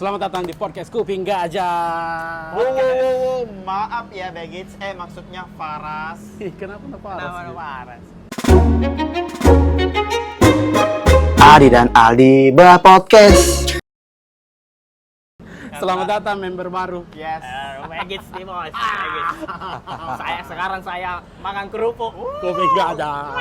Selamat datang di podcast Kuping Gajah. Wow, maaf ya Begits, maksudnya Faras. Kenapa Faras? Kenapa Faras? Adi dan Aldi Podcast. Selamat datang member baru. Yes. Begits nih bos, Begits. Saya makan kerupuk. Kuping Gajah.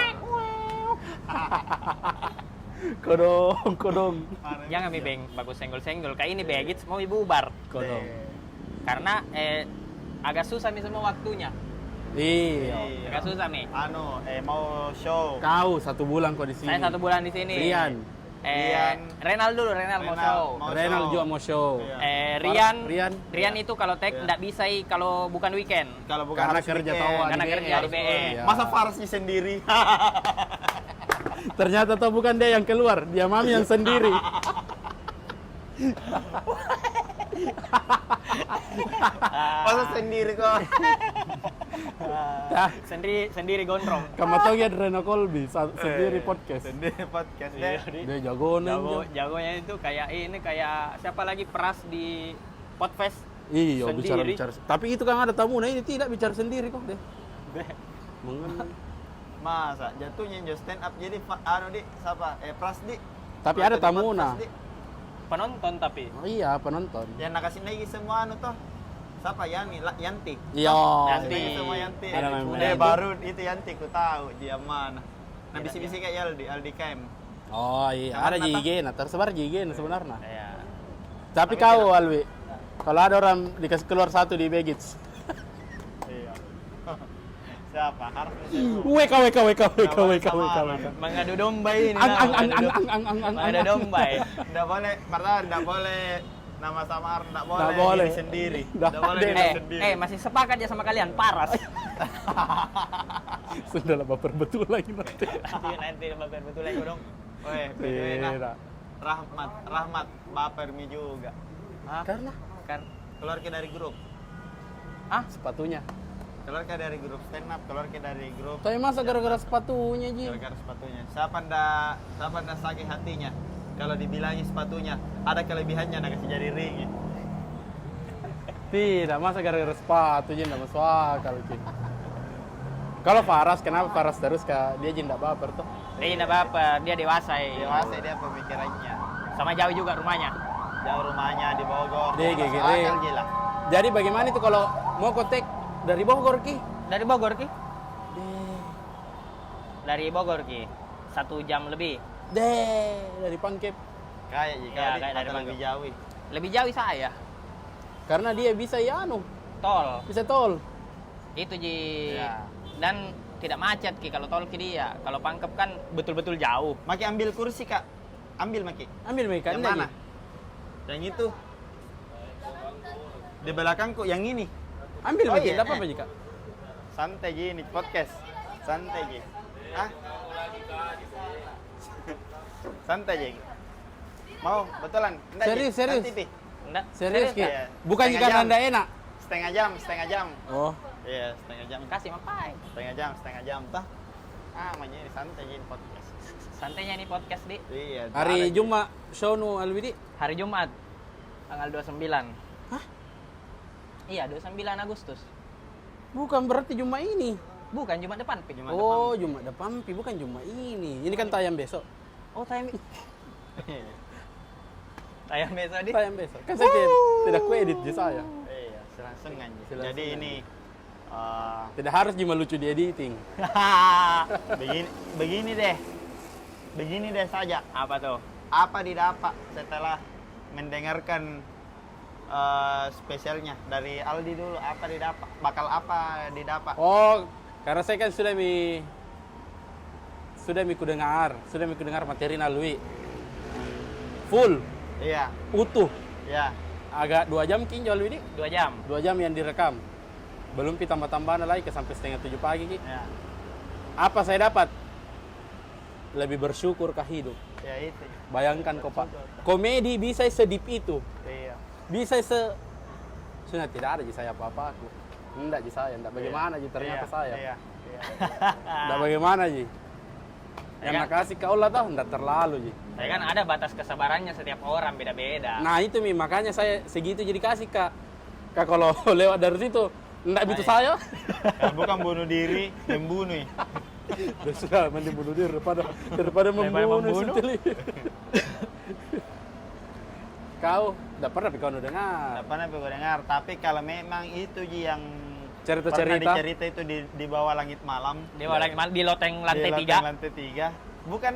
Kodong. Jangan mi Beng, bagus senggol-senggol. Kayak ini Begits mau bubar. Kodong. Karena agak susah nih semua waktunya. Iya. Agak susah nih. Mau show. Kau 1 bulan kok di sini. Saya 1 bulan di sini. Rian. Renal mau show. Renal juga mau show. Rian Rian itu kalau tag nggak bisa kalau bukan weekend. Kalau bukan karena harus kerja weekend. tawa Karena di kerja di BE. Iya. Masa Farasnya sendiri? Ternyata tuh bukan dia yang keluar, dia mami yang sendiri. Masa sendiri kok? Dah, Sendiri gondrong. kamu tahu ya Reno Kolbi sendiri podcast. Sendiri podcast Iya, deh. Dia jagoan Jagonya itu kayak siapa lagi Pras di Podfest. Iya, Sendiri. bicara. Tapi itu kan ada tamu, nah ini tidak bicara sendiri kok deh. Masa jatuhnya jo stand up jadi siapa? Pras di. Tapi ada tamu nah. Penonton tapi. Oh, iya, penonton. Yang nakasin lagi semua toh. Siapa Yanti? Iya. Yanti. Semua Yanti. Ada main-main. Baru itu Yanti ku tahu dia mana. Nah bisi-bisi kayak Aldi KM. Oh iya, ada JG, nah tersebar JG sebenarnya. Ya. Tapi kau Alwi, kalau ada orang dikasih keluar 1 di Begits. Iya. Siapa? Harus WK. Mengadu domba ini. Ang. Ada domba. Enggak boleh, pertama enggak boleh nama samar, enggak boleh. Nggak boleh. Diri sendiri. Nggak Enggak boleh ada. diri sendiri. Masih sepakat ya sama kalian, Paras. Sudah lah baper betul lagi nanti. Nanti baper betul lagi dong. Weh, Tidak. Rahmat baper mi juga. Karena Keluar ke dari grup. sepatunya. Keluar ke dari grup stand up, keluar ke dari grup. Tapi masa gara-gara sepatunya Ji? Gara-gara sepatunya. Siapa ndak sakit hatinya? Kalau dibilangin sepatunya, ada kelebihannya nak kasih jadi ring. Tidak, masa gara-gara sepatu Ji, enggak masuk akal Ji. Kalau Faras, kenapa Faras terus Kak? Dia Ji enggak baper tuh. Dia tidak baper, dia dewasa. Dewasa dia pemikirannya. Sama jauh juga rumahnya. Jauh rumahnya di Bogor. Dia Masuk gigi. akal gila. Jadi bagaimana itu kalau mau kontak dari Bogor Ki? Dari Bogor Ki? Dari Bogor Ki. 1 jam lebih. Dari Pangkep. Kayak jika Ya, kayak dari atau lebih Bangkok. jauh. Lebih jauh saya. Karena dia bisa Tol. bisa tol. Itu Ji. Ya. Dan tidak macet Ki kalau tol Ki dia. Kalau Pangkep kan betul-betul jauh. Maki ambil kursi Kak. Ambil Maki. Ambil mereka Yang mana? Yang itu. Di belakangku yang ini. Ambil Oh, Maki, iya. enggak apa-apa Ji Kak. Santai gini podcast. Santai gini. Santai aja. Mau betulan? Enggak, Serius, Ji? serius. Nanti, Pi. Enggak? Serius Ki? Iya. Bukan Setengah karena jam. anda enak. Setengah jam. Oh, Iya, setengah jam. Kasih mapai. Setengah jam tah. Namanya ini santai gini podcast. Santainya nih podcast di Iya. hari ada, Ji. Jumat show nu Alwidi. hari Jumat tanggal 29. Hah? Iya, 29 Agustus. Bukan berarti Jumat ini. Bukan Jumat depan, Pi. Jumat Oh, Jumat depan, Pi, bukan Jumat ini. Ini kan tayang besok. Oh, tayang tayang besok di. Tayang besok. Kan saya tidak ku edit di saya. Iya, selangsengan. Ji. Selangsengan. Jadi ini Tidak harus cuma lucu di editing. begini deh saja. Apa tuh? Apa didapat setelah mendengarkan spesialnya dari Aldi dulu? Apa didapat? Bakal apa didapat? Oh, karena saya kan sudah mendengar materi Nalwi. Full, Iya, utuh. iya. Agak 2 jam Ki jual ini. 2 jam. 2 jam yang direkam. Belum tambah-tambahan lagi ke sampai setengah 7 pagi Ki. Ya, Apa saya dapat? Lebih bersyukur ke hidup. ya itu. Bayangkan kok Pak, komedi bisa sedip itu. Iya. Bisa sudah tidak ada Ji saya apa-apa aku. Enggak Ji saya, enggak bagaimana Ji ternyata Iya, saya. Iya. Enggak bagaimana Ji. Yang kan? nak kasih kau lah tau, enggak terlalu Ji. Saya kan ada batas kesabarannya setiap orang beda-beda. Nah itu Mi, makanya saya segitu jadi kasih Kak. Kak kalau lewat dari situ, enggak gitu saya. Kalau bukan bunuh diri, membunuh. Sudah mending bunuh diri daripada membunuh. membunuh. Sutili. Kau enggak pernah kau dengar. Tidak pernah gue dengar, tapi kalau memang itu Ji yang pernah Cerita-cerita. dicerita itu di bawah langit malam. Di bawah langit malam, di loteng lantai Di 3. lantai 3. Bukan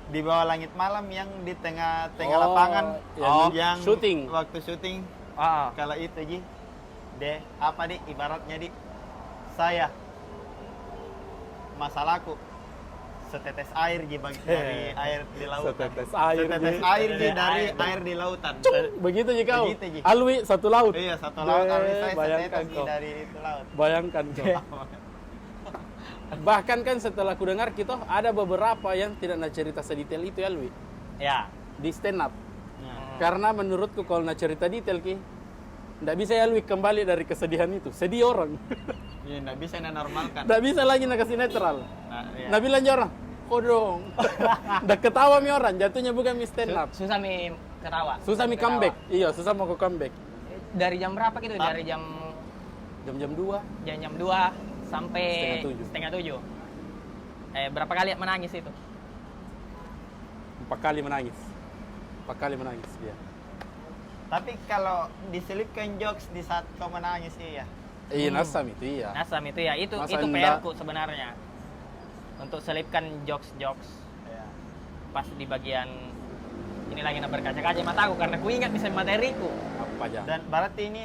di bawah langit malam yang di tengah-tengah Oh, lapangan. yang syuting. Waktu syuting. Ah, Kalau itu Ji, apa di ibaratnya di saya masalahku setetes air Ji dari air di lautan. Setetes air, Setetes Ji. air Ji Setetes dari air. air di lautan. Begitu Ji kau. Begitu, Ji. Alwi satu laut. Iya, satu laut Deh, Alwi saya bayangkan setetes Ji kau. dari itu laut. Bayangkan kau. Bahkan kan setelah ku dengar kita ada beberapa yang tidak nak cerita sedetail itu ya Alwi ya. di stand up. Nah, Karena menurutku kalau nak cerita detail ki nggak bisa ya Alwi kembali dari kesedihan itu. Sedih orang. iya enggak bisa normalkan. Nggak bisa lagi nak kasih netral. Nah, iya. Nggak bilang orang, kok dong. Nggak ketawa mi orang, jatuhnya bukan mi stand up. Susah mi ketawa. Susah mi Ketawa. comeback. Iya, susah mau ke comeback. Dari jam berapa gitu? Ah. Dari jam Jam-jam 2. jam 2 sampai Setengah 7. Berapa kali menangis itu? 4 kali menangis. 4 kali menangis dia. Tapi kalau diselipkan jokes di saat kau menangis iya. Iya, nasam itu iya. Nasam itu ya, itu Masa itu enggak? PR-ku sebenarnya. Untuk selipkan jokes-jokes Iya. pas di bagian ini lagi nak berkaca-kaca mataku karena ku ingat bisa materiku. Apa aja? Dan berarti ini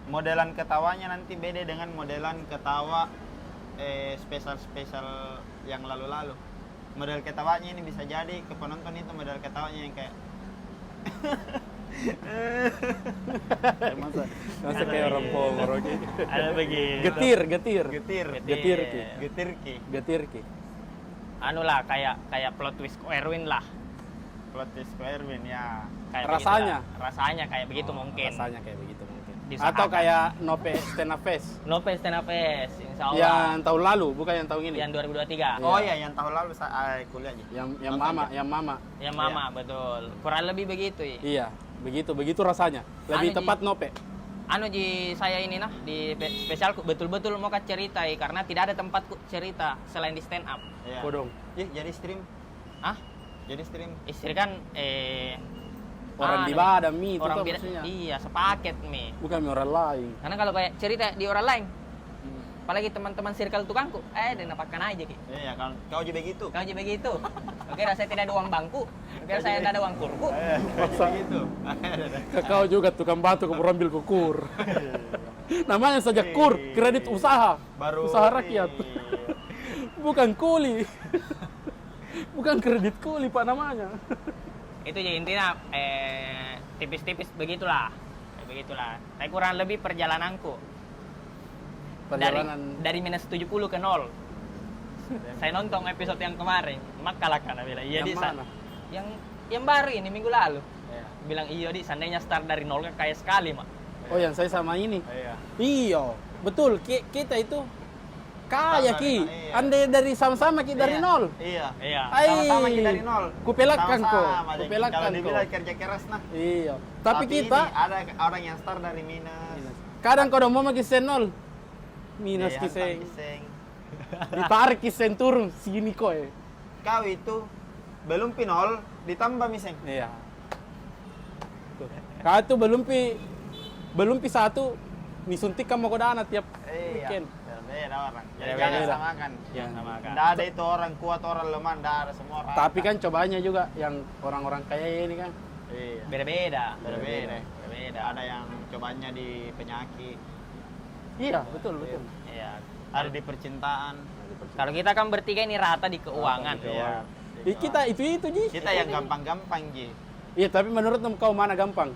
modelan ketawanya nanti beda dengan modelan ketawa spesial-spesial yang lalu-lalu. Model ketawanya ini bisa jadi ke penonton itu model ketawanya yang kayak Masa kayak orang pongoro gitu. Ada begitu. Getir. getir, Getir ki. getir ki, Getir ki. Anu lah kayak plot twist ko Erwin lah. plot twist ko Erwin ya. Kayak Rasanya? begitulah. Rasanya kayak begitu mungkin. Rasanya kayak begitu mungkin. Diusahakan. Atau kayak Nope Stand Up Fest. Nope Stand Up Fest, insya Allah. Yang tahun lalu, bukan yang tahun ini. Yang 2023. Oh iya, yang tahun lalu saya kuliah aja. Yang Nonton mama, ya? yang mama. Yang mama betul. Kurang lebih begitu ya. Iya, begitu rasanya. Lebih Anu, Ji. tepat Nope. Anu Ji, saya ini nah di spesialku betul-betul mau ceritai karena tidak ada tempatku cerita selain di stand up. Iya. Kodong. Ih, jadi stream, Ah, jadi stream. istri kan Orang anu, di badan mi itu orang tuh beda, maksudnya. iya sepaket mi. Bukan mi orang lain. Karena kalau kayak cerita di orang lain, apalagi teman-teman circle tukangku, dia napakkan aja ki. Iya, kan kau juga begitu. Kau aja begitu. Oke, saya tidak ada uang bangku. Oke, saya tidak ada uang kurku. Masa begitu. Kau juga tukang batu kamu ambil kukur. Namanya saja kur, kredit usaha. Baru Usaha rakyat. Bukan kuli. Bukan kredit kuli Pak namanya. Itu ya intinya tipis-tipis begitulah. Begitulah. Tapi kurang lebih perjalananku. Perjalanan Dari minus 70 ke 0. Saya nonton episode yang kemarin, mak kalah kan bilang. Iya Yang di mana? yang baru ini minggu lalu. Iya. Bilang iya di seandainya start dari 0 kan kaya sekali, Mak. Oh yang saya sama ini. Iya. Iya, betul. Kita itu kaya ki. Iya. Andai dari sama-sama ki dari Iya. nol. Iya. Iya. Ai, Sama-sama kita dari nol. Kupelakan kok. Sama-sama, jadi Kupelakan kalau kok. dibilang kerja keras nah. Iya. Tapi kita ini ada orang yang start dari minus. kadang kalau mau kisen nol minus Iya, kisen. kiseng. Ditarik kisen turun sini kok. Kau itu belum pinol ditambah miseng. Iya. Tuh. Kau itu belum pi satu disuntik kamu ke dana tiap Iya. weekend. Beda orang. Jadi Beda. jangan samakan. Iya. Samakan. Nggak ada itu orang kuat orang lemah, nggak ada semua orang. Tapi kan cobanya juga yang orang-orang kaya ini kan. iya. Beda-beda. Beda-beda. Beda. Ada yang cobanya di penyakit, Iya, betul. Iya. ada di percintaan. Kalau kita kan bertiga ini rata di keuangan. Iya. Kita itu Ji. Kita yang gampang-gampang Ji. Iya, tapi menurut kau mana gampang?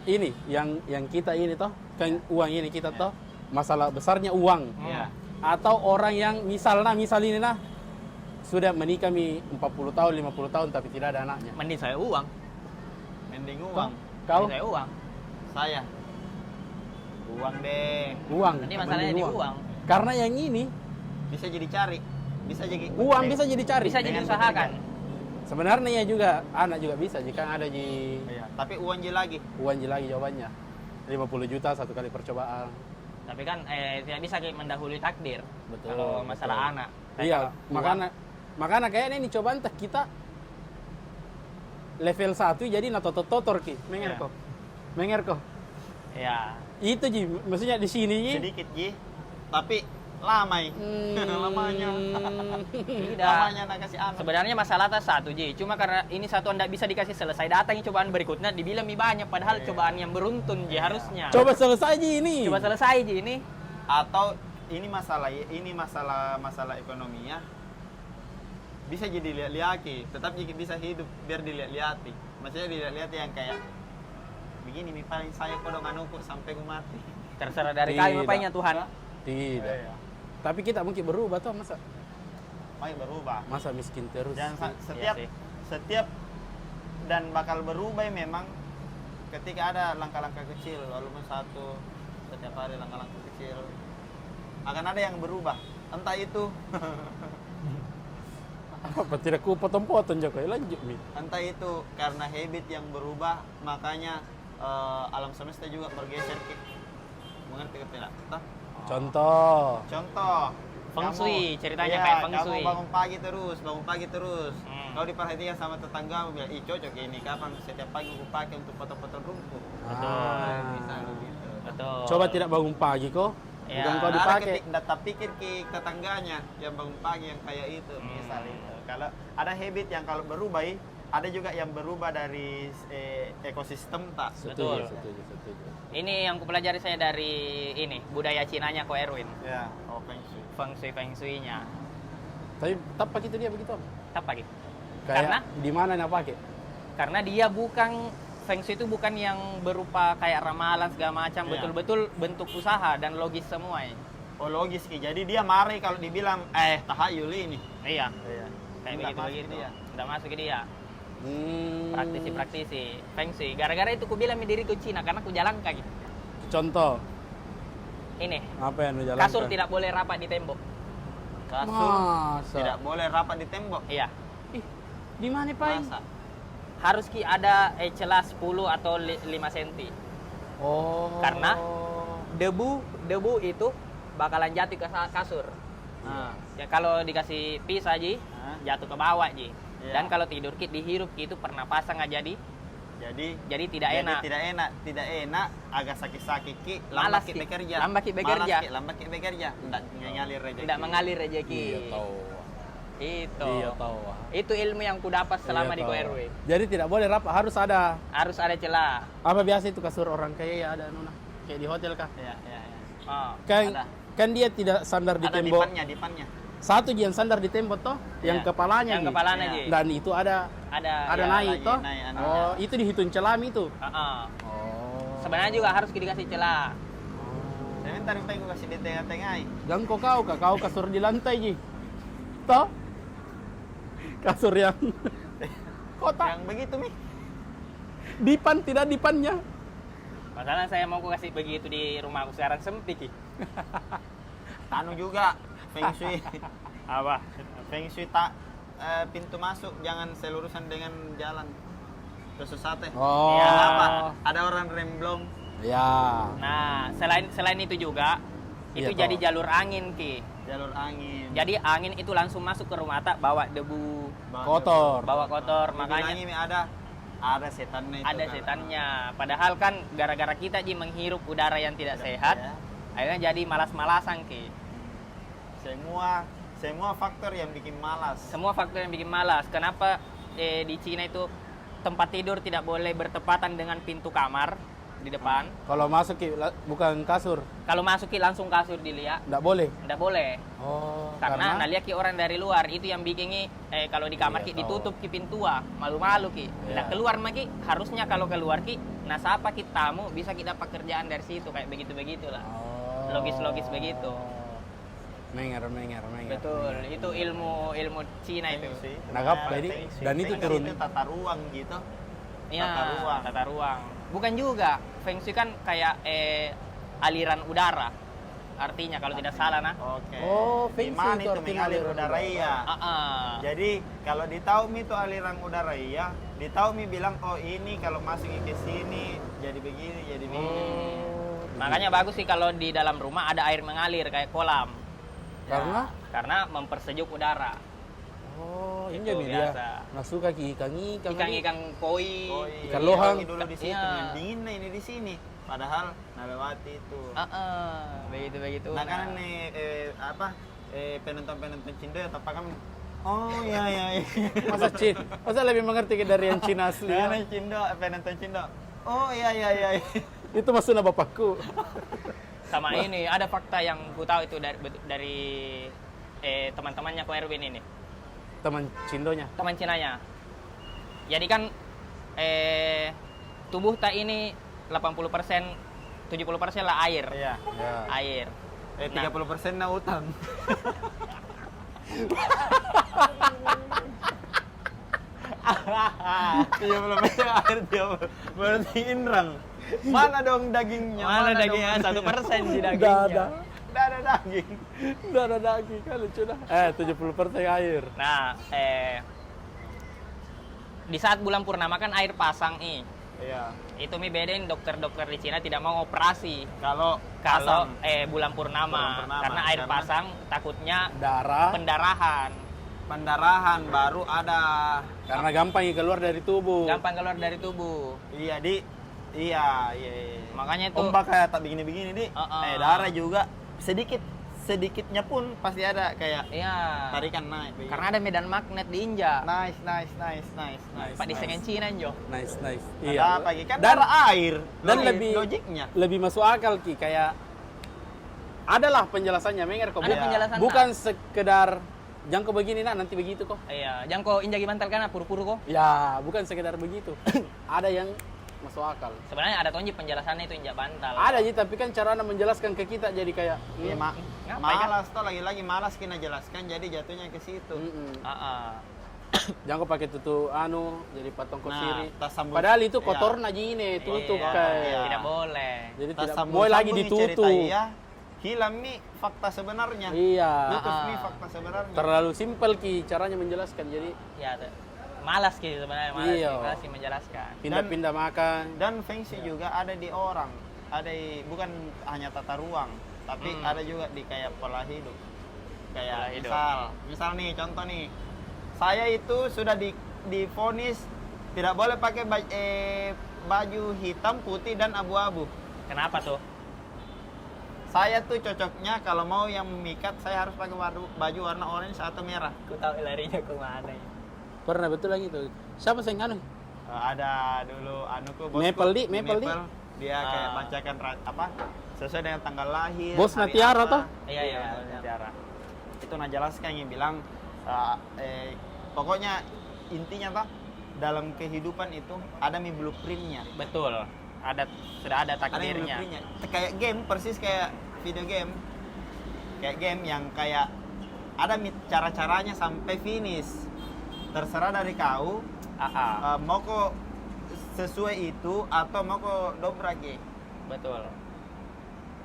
Ini yang kita ini toh, kan uang ini kita toh, masalah besarnya uang. Iya. Atau orang yang misal ini nah sudah menikah 40 tahun, 50 tahun tapi tidak ada anaknya. Mending saya uang. Mending uang. Kau? Mending saya uang. Saya. Uang deh. Uang. Nanti masalahnya mending di uang. Karena yang ini Bisa jadi cari. Bisa jadi Uang bisa jadi cari. Bisa jadi Dengan usahakan. Sebenarnya ya juga anak juga bisa jika ada di Iya. Tapi uang je lagi. uang lagi jawabannya. 50 juta satu kali percobaan. Tapi kan tidak bisa kayak mendahului takdir. Betul, Kalau masalah betul. anak. Iya, Kalau makanya kayaknya ini cobaan teh kita level 1 jadi totor ki. Menger Iya. kok. Menger kok. Ya. Itu Ji, maksudnya di sini Ji. Sedikit ji. Tapi lamai. Lamanya. Tidak. Lamanya nak kasih anak. Sebenarnya masalah tas satu Ji, cuma karena ini satu anda bisa dikasih selesai datangi cobaan berikutnya dibilang lebih banyak padahal cobaan yang beruntun Ji harusnya. Coba selesai Ji ini. Coba selesai Ji ini. Atau ini masalah ekonominya bisa jadi lihat-lihati, tetap jadi bisa hidup biar dilihat-lihati. Maksudnya dilihat-lihati yang kayak begini nih paling saya kodong anuku sampai gue mati. Terserah dari Tidak. kami apanya Tuhan. Tidak. Iya. Tapi kita mungkin berubah tuh masa Mau berubah. masa miskin terus. Jangan Iya sih. setiap dan bakal berubah memang ketika ada langkah-langkah kecil walaupun satu setiap hari langkah-langkah kecil akan ada yang berubah. Entah itu Apa tidak ku potong-potong Joko lanjut Mi. entah itu karena habit yang berubah makanya alam semesta juga bergeser ke mengerti ke tidak? Toh? Contoh. Contoh Feng shui, ceritanya iya, kayak feng kamu shui. bangun pagi terus. Kau diperhatikan sama tetanggamu bilang, ih cocok ini kapan setiap pagi aku pakai untuk potong-potong rumput. Betul. Misalnya gitu. Betul. Coba tidak bangun pagi kok. Ya. Bukan kau Ada dipakai. tak pikir ke tetangganya yang bangun pagi yang kayak itu, misal itu. Kalau ada habit yang kalau berubah, ada juga yang berubah dari ekosistem tak. Betul. Setuju. Ini yang kupelajari saya dari ini budaya Cinanya Ko Erwin. Ya, oh feng shui. Feng shui-nya. Tapi tepat itu dia begitu. Apa gitu? Kayak Karena? di mana nak pakai? Karena dia bukan Feng Shui itu bukan yang berupa kayak ramalan segala macam, Iya. betul-betul bentuk usaha dan logis semua ya. Oh logis Ki. Jadi dia marah kalau dibilang tahayul ini. Iya, Iya. kayak Nggak masuk begitu-begitu. dia. Udah masuk ke dia. Hmm. Praktisi Feng Shui. Gara-gara itu ku bilang diriku Cina karena ku jalan kaki. Contoh, Ini, apa yang lu jalankan? kasur tidak boleh rapat di tembok. Kasur Masa? tidak boleh rapat di tembok. Iya. Ih, di mana Pak? Masa? Harus ki ada celah 10 atau 5 cm. Oh. Karena debu itu bakalan jatuh ke kasur. Nah, Ya kalau dikasih pisah Ji, Hah? jatuh ke bawah Ji. Iya. Dan kalau tidur ki dihirup ki itu pernapasan nggak jadi tidak jadi enak. tidak enak, agak sakit-sakit Ki, Malas, lambat Ki Ki. bekerja. Lambat Ki bekerja. Lambat Ki bekerja. Tidak mengalir rezeki. Tidak mengalir rezeki. Iya tahu. Itu. Iya tahu. Itu ilmu yang ku dapat selama Iya, di tahu. KRW. Jadi tidak boleh rapat, harus ada. Harus ada celah. Apa biasa itu kasur orang kaya ya ada nona. Kayak di hotel kah? Iya. Oh. Ada. Kan dia tidak sandar di Ada tembok. dipannya. Satu yang sandar di tembok toh, yang Iya. kepalanya. Yang Ji. kepalanya Iya. Ji. Dan itu ada Ada ada ya. naik lagi, toh. naik anunya. Oh, itu dihitung celam itu. Heeh. Oh. Sebenarnya juga harus dikasih celah. Sebentar gue kasih di tengah-tengah. Gangko kau kasur di lantai Ji. Toh? Kasur yang kotak. Yang begitu Mi. Dipan tidak dipannya. Masalah saya mau ku kasih begitu di rumahku sekarang sempit Ki. Anu juga feng shui. Apa? Feng shui tak pintu masuk jangan selurusan dengan jalan. Terus sate. Oh. Ya, Kenapa? Ada orang remblong. Ya. Nah, selain itu juga itu Iya, jadi toh. jalur angin Ki. Jalur angin. Jadi angin itu langsung masuk ke rumah tak bawa debu, Kotor. bawa kotor, Makanya makanya Mi ada setannya itu. ada kan. setannya. Padahal kan gara-gara kita Ji menghirup udara yang tidak sehat, Ya. akhirnya jadi malas-malasan Ki. Semua faktor yang bikin malas. Semua faktor yang bikin malas. Kenapa di Cina itu tempat tidur tidak boleh bertepatan dengan pintu kamar di depan? Kalau masuk bukan kasur, Kalau masuk Ki langsung kasur dilihat, enggak boleh. tidak boleh. Oh, Karena nah lihat Ki orang dari luar itu yang bikin kalau di kamar Iya, Ki tahu. ditutup Ki pintu malu-malu Ki. Iya. Nah keluar mah Ki harusnya kalau keluar Ki, nah siapa Ki tamu bisa kita pekerjaan dari situ kayak begitu-begitulah. Oh. Logis-logis begitu. Menger. Betul, itu ilmu Cina itu. Feng shui. Nangkap, Ya, jadi feng shui. dan itu Feng shui turun. itu tata ruang gitu. Iya, Tata ruang. Bukan juga. Feng Shui kan kayak aliran udara. artinya kalau tidak salah nah. Oke. Oh, Di feng shui mana itu itu artinya mengalir aliran udara iya. Jadi kalau di Taumi itu aliran udara iya, di Taumi bilang oh ini kalau masuk ke sini jadi begini, jadi begini. Makanya bagus sih kalau di dalam rumah ada air mengalir kayak kolam. Karena? Karena mempersejuk udara. Oh, ini Itu jadi dia. biasa. Masuk kaki ikan-ikan. Ikan-ikan koi. Ikan lohang. Dulu di situ, Iya. yang dingin nah ini di sini. Padahal nalewati itu. Begitu-begitu. Nah kan nih penonton-penonton Cindo ya tapakan oh iya. Masa masa lebih mengerti dari yang Cina asli. Nah, Ya? Cindo, penonton Cindo. Oh iya. Itu maksudnya bapakku. Sama ini ada fakta yang ku tahu itu dari teman-temannya Ko Erwin ini. Teman Cindonya. Teman Cinanya. Jadi kan tubuh tak ini 80%, 70% lah air. Iya. Ya. Air. 30% na utang. Iya belum ada air dia berarti inrang. Mana dong dagingnya? Mana dagingnya? 1% di dagingnya. Nggak ada daging. Udah ada daging kan lucu dah. 70% air. Nah, di saat bulan purnama kan air pasang nih. Iya. Itu mi bedain dokter-dokter di Cina tidak mau operasi Kalau kalau pasang, bulan purnama. Bulan purnama, Karena air karena- pasang takutnya Darah. pendarahan, pendarahan baru ada. Karena gampang keluar dari tubuh. gampang keluar dari tubuh. Iya iya. Makanya itu Ombak kayak tak begini-begini di. Darah juga sedikitnya pun pasti ada kayak iya. tarikan naik. begini. Karena ada medan magnet diinjak. Nice. Pak di sengen Cina jo. Nice. Iya. Iya. Pagi kan Dan- darah air. dan Logik- lebih- logiknya. Lebih masuk akal Ki, kayak adalah penjelasannya Menger kok. Ada penjelasan. Bukan sekedar jangko begini nak nanti begitu kok. Iya, jangan kau injak bantal kan puru-puru kok. Ya, bukan sekedar begitu. Ada yang masuk akal. Sebenarnya ada tonji penjelasannya itu injak bantal. Ada sih, tapi kan cara Anda menjelaskan ke kita jadi kayak Iya, Ngapain kan? malas toh lagi-lagi malas kita jelaskan jadi jatuhnya ke situ. Jangan kok pakai tutu jadi patong Nah, kosiri. tas sambung- Padahal itu iya. kotor na gini tutup Iya, kayak. tidak boleh. Jadi Tas tidak sambung- boleh lagi sambung ditutup. cerita iya, hilang nih fakta sebenarnya. Iya. Tutup nih fakta sebenarnya. Terlalu simpel Ki caranya menjelaskan. Jadi Ya, malas gitu sebenarnya, Iya. malas sih menjelaskan. pindah-pindah makan. Dan feng shui juga ada di orang. Bukan hanya tata ruang, tapi ada juga di kayak pola hidup. Kayak Pola hidup. misal nih contoh nih. Saya itu sudah divonis tidak boleh pakai baju hitam, putih dan abu-abu. Kenapa tuh? Saya tuh cocoknya kalau mau yang memikat saya harus pakai baju warna orange atau merah. Aku tahu larinya ke mana ya. Pernah betul lagi tuh. Siapa yang Ada dulu anuku bosku. Maple di. Dia kayak bacakan sesuai dengan tanggal lahir. Bos hari Natiara apa. toh? Iya. Bos Natiara. Itu najelaskan yang bilang pokoknya intinya toh dalam kehidupan itu ada blueprintnya. Betul. Sudah ada Ada takdirnya. blueprintnya. Kayak game persis kayak video game. Kayak game yang kayak ada cara-caranya sampai finish. Terserah dari kau mau kok sesuai itu atau mau kok dobrak ya. Betul.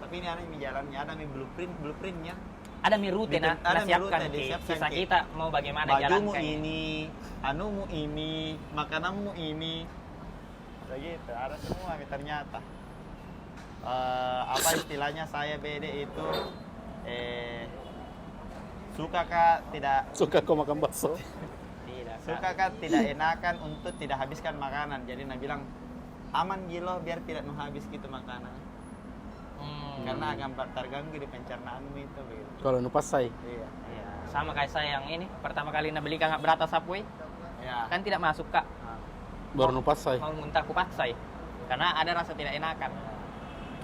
Tapi ini ada jalannya, ada blueprintnya. Ada rute Ada siapkan rute, disiapkan, kisah Ki. kita mau bagaimana Bajumu jalankan. ini, anumu ini, makananmu ini. Begitu, ada semua ternyata. Apa istilahnya saya BD itu suka kah tidak Suka kau makan bakso. Tidak. suka kah tidak enakan untuk tidak habiskan makanan. Jadi Nah bilang aman gilo biar tidak habis gitu makanan. Karena akan terganggu di pencernaanmu itu begitu. Kalau nupasai. Iya. Iya. Sama kayak saya yang ini pertama kali beli kagak berata Subway Ya. kan tidak masuk kak. Baru nupasai. Mau muntah ku paksai karena ada rasa tidak enakan.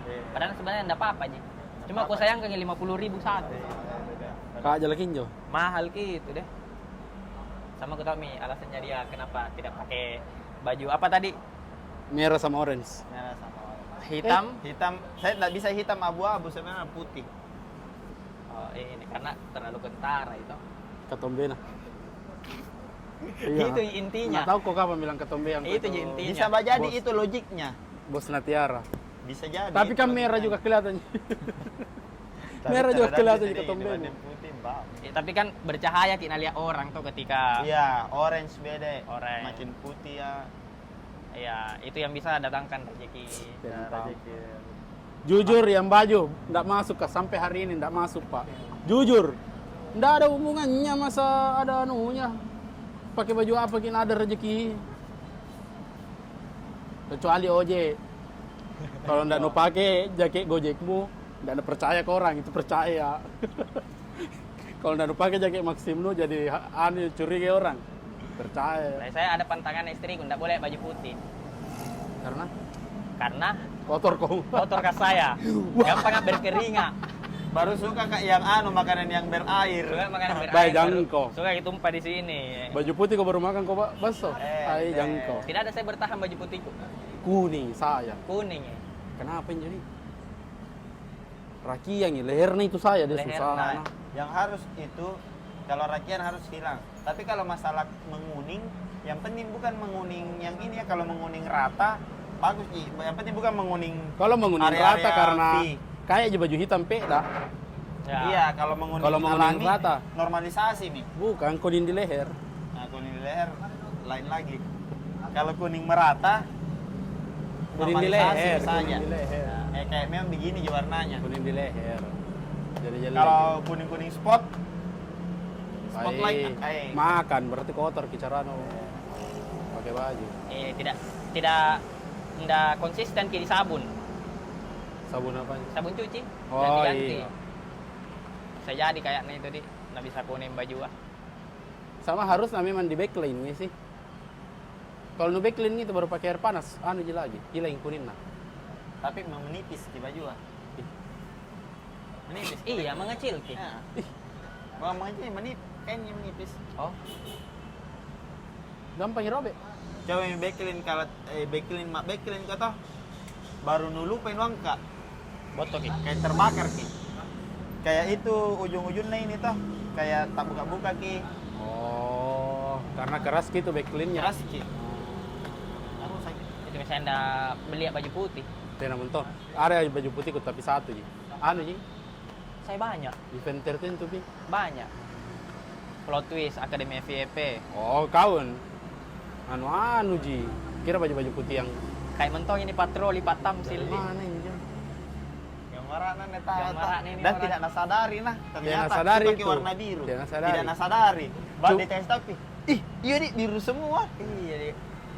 Iya. Padahal sebenarnya enggak apa-apa Ji. Cuma aku sayang ke 50.000 satu. Kak aja kinjo. Mahal gitu deh. Sama aku tahu Mi alasannya dia kenapa tidak pakai baju apa tadi? Merah sama orange. Merah sama orang. Hitam. Hitam, saya tidak bisa hitam abu-abu, sebenarnya putih. Oh, ini karena terlalu kentara itu. Katombena. Itu intinya. Nggak tahu kok kapan bilang ketombe yang Itu intinya. Bisa jadi Bos. itu logiknya. Bos Natiara. Bisa jadi. Tapi itu kan merah logiknya. juga kelihatannya. Merah juga kelihatan di sedikit ketong bemo. dibanding putih, bau. Tapi kan bercahaya kita lihat orang tuh ketika Iya, orange beda. Orange. Makin putih ya. ya itu yang bisa datangkan rezeki. Ya, rezeki. Jujur yang baju nggak masuk Kak. Sampai hari ini nggak masuk Pak. Jujur. Nggak ada hubungannya masa ada anunya. Pakai baju apa kini ada rezeki. Kecuali ojek. Kalau nggak mau pakai jaket gojekmu, nggak ada percaya ke orang itu percaya. Kalau nggak mau pakai jaket Maximnu jadi anu curiga orang. Percaya. Nah, saya ada pantangan istriku nggak boleh baju putih karena Kotor kau. kotor kas saya. Gampang berkeringat. Baru suka Kak yang anu makanan yang berair. Suka makanan berair. Baik, baru- jangko. Suka ditumpah di sini. Baju putih kau baru makan kau bakso. Ay Eh. jangko. Tidak ada saya bertahan baju putihku. Kuning saya. Kuning ya. Kenapa yang jadi? Rakian ya, lehernya itu saya dia Leher, susah. Nah, yang harus itu kalau rakian harus hilang. Tapi kalau masalah menguning, yang penting bukan menguning yang ini ya. Kalau menguning rata bagus Ji. Yang penting bukan menguning. Kalau menguning Area-area rata karena V. kayak aja baju hitam peda. Ya. Iya, kalau menguning Kalau menguning alami, rata. normalisasi nih. Bukan kuning di leher. Nah, kuning di leher lain lagi. Kalau kuning merata, Kuning di normalisasi leher. saja. Kuning di leher. Kayak memang begini aja warnanya. Kuning di leher. Jadi jelek. Kalau kuning-kuning spotlight Baik. Makan berarti kotor kicarano. Pakai baju. Tidak konsisten di sabun. Sabun apa? Sabun cuci. Oh, ganti-ganti. iya. Saya jadi kayaknya itu di nggak bisa kuning baju ah. Sama harus memang di backline nih sih. Kalau nu backline itu baru pakai air panas, anu aja lagi, hilang kuning nah. tapi menipis di baju ah. Menipis. Iya, mengecil ki. Ya. Kalau mengecil kayaknya menipis. Oh, Gampang robek. Coba yang backlink kalau backlink kata baru nulupain uang kak. botok ki. Kayak terbakar ki. Kayak itu ujung-ujungnya ini toh kayak tak buka-buka ki. Oh, karena keras gitu backline-nya. Keras ki. Aku sakit. Itu misalnya anda beli baju putih. Tena mentok. Ada baju putih tapi satu ji. Anu ji, Saya banyak, event tertentu bi. banyak. Plot twist Akademi FYP. Oh, kawan. Anu ji. Kira baju-baju putih yang Kayak mentong ini patroli Pak Tamsil dari di. mana ini Jan? Yang marah neta. Yang marah nih, Dan marah. tidak nasadari nah. Ternyata nasadari pakai itu. warna biru. Tidak nasadari. Tidak nasadari. Baru Cuk. dites tapi ih, iya nih biru semua. Iya, di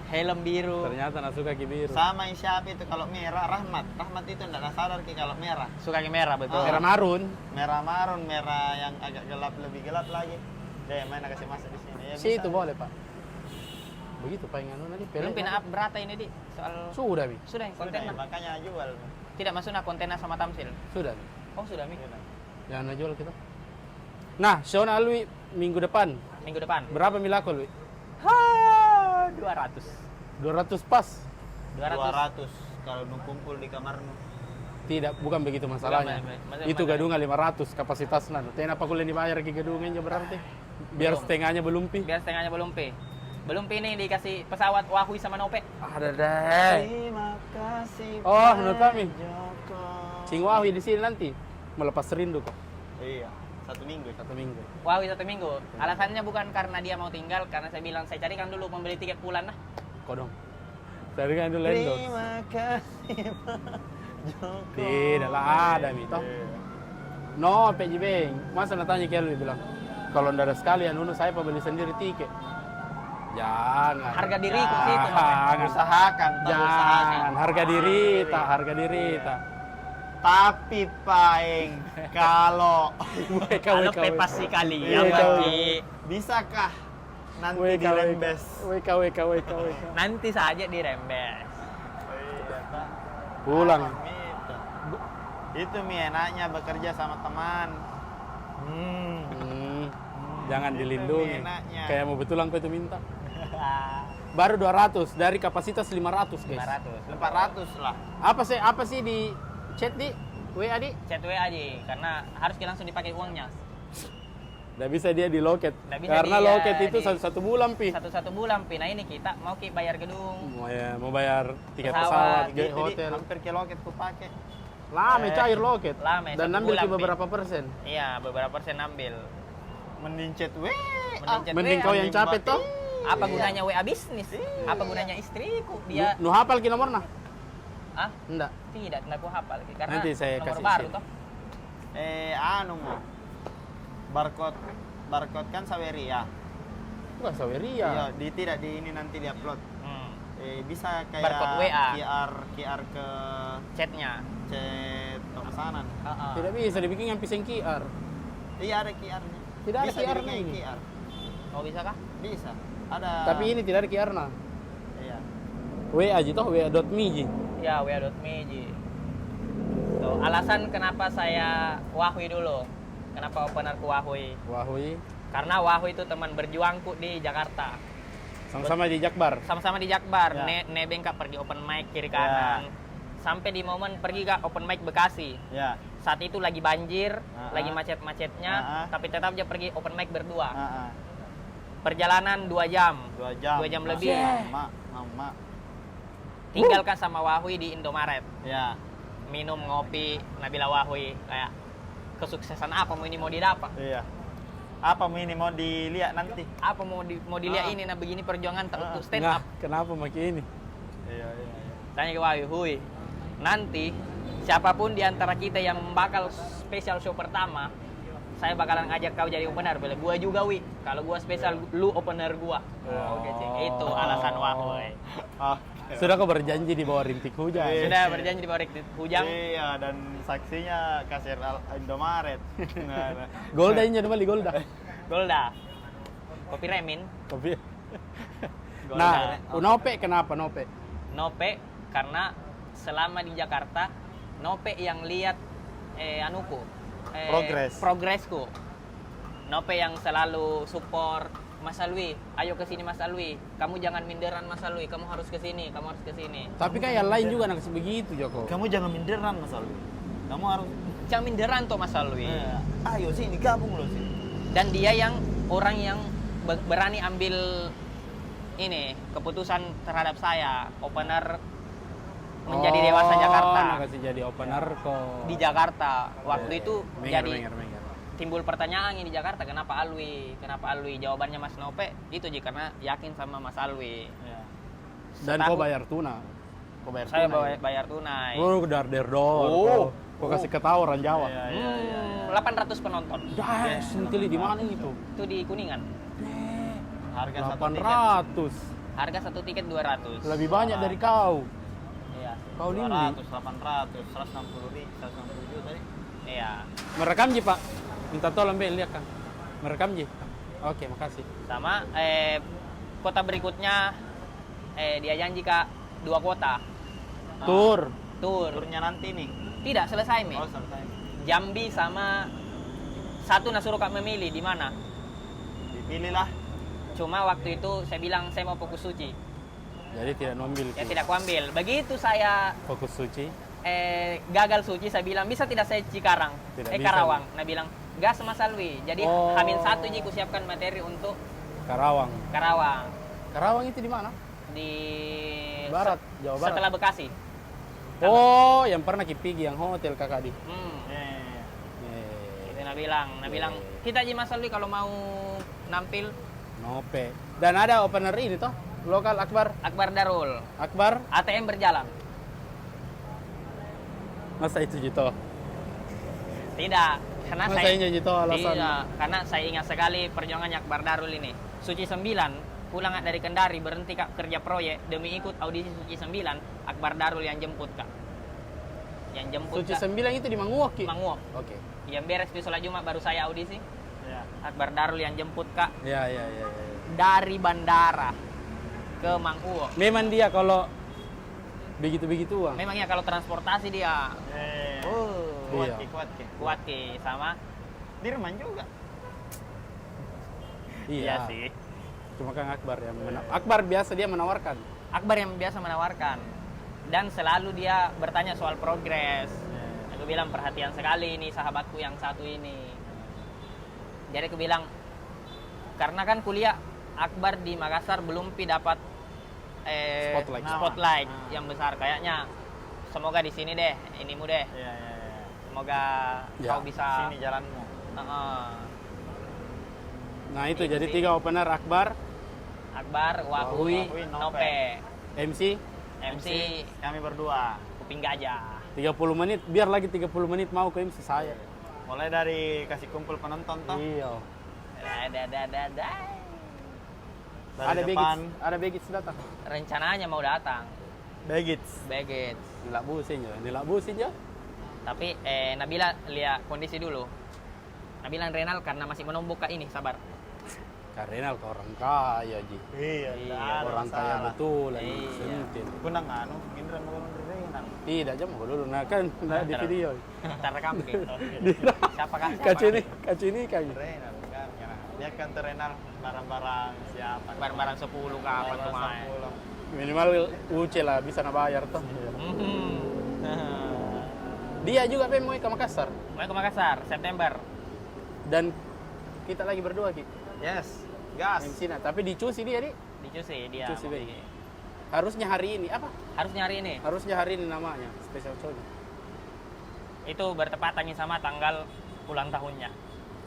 helm biru. Ternyata nasuka ki biru. Sama yang siapa itu kalau merah Rahmat. Rahmat itu tidak nasadar ki kalau merah. Suka yang merah betul. Merah marun. Merah marun, merah yang agak gelap lebih gelap lagi. Deh, main kasih masuk di sini. Ya, Si bisa. itu boleh, Pak. Begitu Pak yang anu tadi. Belum pelek, pina up berata ini di soal Sudah, bi. sudah yang Sudah, konten ya, makanya jual. tidak masuknya kontennya sama Tamsil. Sudah. Oh sudah Mi. Jangan jual kita. Nah, Sean Alwi minggu depan. Minggu depan. Berapa milako, Alwi? Ha, 200. 200 pas. 200. 200 kalau nu kumpul di kamarmu. Tidak, bukan begitu masalahnya. Maksudnya- Itu gedungnya 500 kapasitasnya. Kenapa kuliah dibayar ke gedungnya berarti? Biar Belum. setengahnya belum pi. Biar setengahnya belum P. Belum P ini dikasih pesawat Wahui sama Nope. Ada deh. Terima kasih. Oh, Pak menurut kami. Joko. Singwawi di sini nanti melepas rindu kok. Iya, 1 minggu. 1 minggu. Wahui 1 minggu. Alasannya bukan karena dia mau tinggal, karena saya bilang saya carikan dulu pembeli tiket pulang nah. Kok dong? Tadi kan dulu endorse. Terima kasih Pak Joko. Tidak lah ada mi toh. No, PJ Beng. Masa natanya Kelly bilang, kalau ndak ada sekalian, Nuno saya beli sendiri tiket. Jangan. Harga diriku sih itu, Nope. Jangan. Usahakan, tak usahakan. Jangan. Harga diri, tak harga diri, tak. Tapi Paeng, kalau Kalau P pasti kali ya Iya, Bagi. bisakah nanti dirembes? WK. Nanti saja dirembes. Pulang. Itu mi enaknya bekerja sama teman. Jangan Itu dilindungi. enaknya. Kayak mau betulan kau itu minta. Baru 200 dari kapasitas 500, guys. 500. 400 lah. Apa sih di chat di WA di? Chat WA aja karena harus langsung dipakai uangnya. Nggak bisa dia di loket. Nggak bisa Karena dia loket itu di- satu bulan pi. Satu bulan Pi. Nah ini kita mau bayar gedung. Mau bayar tiket Pesawat, pesawat, Jadi hotel. hampir ke loket ku pakai. Lama cair loket. Lama, Dan 1 ambil bulan, ke beberapa persen. Iya, beberapa persen ambil. Mending chat Mending chat Mending WA. kau yang capek toh. Apa gunanya WA bisnis? Apa gunanya istriku? Dia Nu hafal ki nomornya? ah Enggak. tidak aku hafal karena Nanti saya nomor kasih baru share. toh. Anu mo. Barcode kan Saweria. Bukan Iya, Saweria. tidak di ini nanti di-upload. Hmm. Bisa kayak Barcode WA. QR ke Chatnya. chat pemesanan. Heeh. Tidak bisa dibikin yang pisang QR. Iya ada QR-nya. Tidak ada Bisa QR dibikin ini. QR. Oh bisa kah? Bisa. Ada. Tapi ini tidak ada QR nah. Iya. WA aja toh, wa.me ji. Ya, wa.me ji. Tuh, alasan kenapa saya Wahui dulu. Kenapa openerku Wahui? Wahui. Karena Wahui itu teman berjuangku di Jakarta. Sama-sama di Jakbar. Sama-sama di Jakbar, Ya. nebeng kak pergi open mic kiri kanan. Sampai di momen pergi kak open mic Bekasi. Ya. Saat itu lagi banjir, Ah, lagi ah. macet-macetnya, Ah, ah. tapi tetap dia pergi open mic berdua. Heeh. Perjalanan 2 jam. 2 jam. 2 jam lebih. Mama. Tinggal kak sama Wahui di Indomaret. Ya. Minum ngopi Nabila Wahui kayak kesuksesan apa mau ini mau didapat? Iya. Apa ini mau dilihat nanti? Apa mau dilihat Ah. ini nah begini perjuangan tak Ah. untuk stand Nah, up. kenapa makin ini? Iya. Tanya ke Wahui, "Hui, nanti siapapun di antara kita yang bakal special show pertama, saya bakalan ngajak kau jadi opener." Bila gua juga, Wi. Kalau gua special, lu opener gua. Oke, Cik. Itu alasan Wahui. Ah. Sudah kau berjanji di bawah rintik hujan. Iya. Sudah berjanji di bawah Hujang. Iya, dan saksinya kasir Indomaret. Nah. Golda ini kembali Golda. Golda. Kopi Remin. Tapi Golda. nah, Nope kenapa Nope? Nope karena selama di Jakarta Nope yang lihat progresku. Nope yang selalu support Mas Alwi, ayo ke sini Mas Alwi. Kamu jangan minderan Mas Alwi, kamu harus ke sini, kamu harus ke sini. Tapi kan yang lain juga nak begitu Joko. Kamu jangan minderan Mas Alwi. Kamu harus Jangan minderan toh Mas Alwi. ayo sini gabung loh sini. Dan dia yang orang yang berani ambil ini keputusan terhadap saya, opener menjadi dewasa Jakarta. Nak kasih jadi opener kok. Di Jakarta waktu itu jadi Menger. timbul pertanyaan ini di Jakarta, kenapa Alwi? Jawabannya Mas Nope itu aja karena yakin sama Mas Alwi. Ya. Dan Setahun- kau bayar tuna. Kau bayar Saya tuna. bayar tunai. Oh, dar dor. Kau kasih ketawa orang Jawa. Iya. 800 penonton. Dah, sentili di mana itu? Itu di Kuningan. Harga satu tiket 800. Harga satu tiket 200. Lebih banyak dari kau. Iya. Kau Lindi. 200, 800, 160 juta tadi. Iya. Merekam Ji, Pak. Minta tolong Bel, lihat kan. Merekam Ji. Oke, makasih. Sama kota berikutnya dia janji Kak 2 kota. Tur. Turnya nanti nih. Tidak selesai, Mi. Oh, selesai. Jambi sama satu nah suruh Kak memilih di mana. Dipilihlah. Cuma waktu itu saya bilang saya mau fokus suci. Jadi tidak ngambil. Ya tidak kuambil. Begitu saya Fokus suci. gagal suci, saya bilang bisa tidak saya Cikarang, Tidak bisa, Karawang. Nah bilang gas Mas Alwi. Jadi Oh. H-1 ini ku siapkan materi untuk Karawang. Karawang Karawang itu di mana? di Barat, Jawa Barat. setelah Bekasi. Oh, yang pernah kipigi yang hotel kakak di. Iya. Itu nah bilang kita aja Mas Alwi kalau mau nampil Nope. Dan ada opener ini toh, lokal Akbar. Akbar Darul, Akbar, ATM berjalan. masa itu Jito? Tidak, karena Masa saya ini Jito alasan? Tidak, karena saya ingat sekali perjuangannya Akbar Darul ini. Suci 9 pulang dari Kendari berhenti Kak kerja proyek demi ikut audisi Suci 9. Akbar Darul yang jemput Kak. Yang jemput Suci Kak. 9 itu di Manguok Ki? Manguok. Oke. Yang beres di sholat Jumat baru saya audisi. Iya. Akbar Darul yang jemput Kak Ya. dari bandara ke Manguok. Memang dia kalau begitu uang. Memang ya kalau transportasi dia Kuat Iya. ki, kuat ki. kuat Ki sama. Dirman juga. Iya. sih. Cuma kan Akbar yang Akbar biasa dia menawarkan. Akbar yang biasa menawarkan dan selalu dia bertanya soal progres. Aku bilang perhatian sekali ini sahabatku yang satu ini. Jadi aku bilang karena kan kuliah Akbar di Makassar belum dapat Spotlight. spotlight yang besar kayaknya semoga di sini deh, inimu deh. Iya. Semoga Ya. kau bisa. Sini jalanmu. Heeh. Nah itu Itu jadi sih. 3 opener Akbar, Akbar, Wahui, Wahui, Nope. Nope. MC MC, Kami berdua. Kuping Gajah. 30 menit, biar lagi 30 menit mau ke MC saya. Mulai dari kasih kumpul penonton toh. Iya. Ada. Dari depan. Ada Begits datang. Rencananya mau datang. Begits. Begit. Nilak busin ya. Tapi Nabila lihat kondisi dulu. Nabila dan Renal karena masih menombok kak ini, sabar. Karena ke orang kaya ji. Iya, Orang kaya betul lah. Iya. Sentin. Kunang anu, Indra mau Renan. Tidak aja mau dulu. Nah kan nah, di video. Ntar rekam Ki. Siapa kak? Kacu ini kayaknya. Renan kan, karena dia kan terenal barang-barang siapa? Barang-barang 10 kapan tuh main. Minimal UC lah bisa nabayar toh. Mhm. Dia juga mau ke Makassar Mau ke Makassar September. dan kita lagi berdua Ki. Yes, gas. MC nah, tapi dicusi dia di. Dicusi dia. Cusi mau Begi. pergi. Harusnya hari ini apa? Harus nyari ini. Harusnya hari ini namanya special show. Itu bertepatan sama tanggal ulang tahunnya.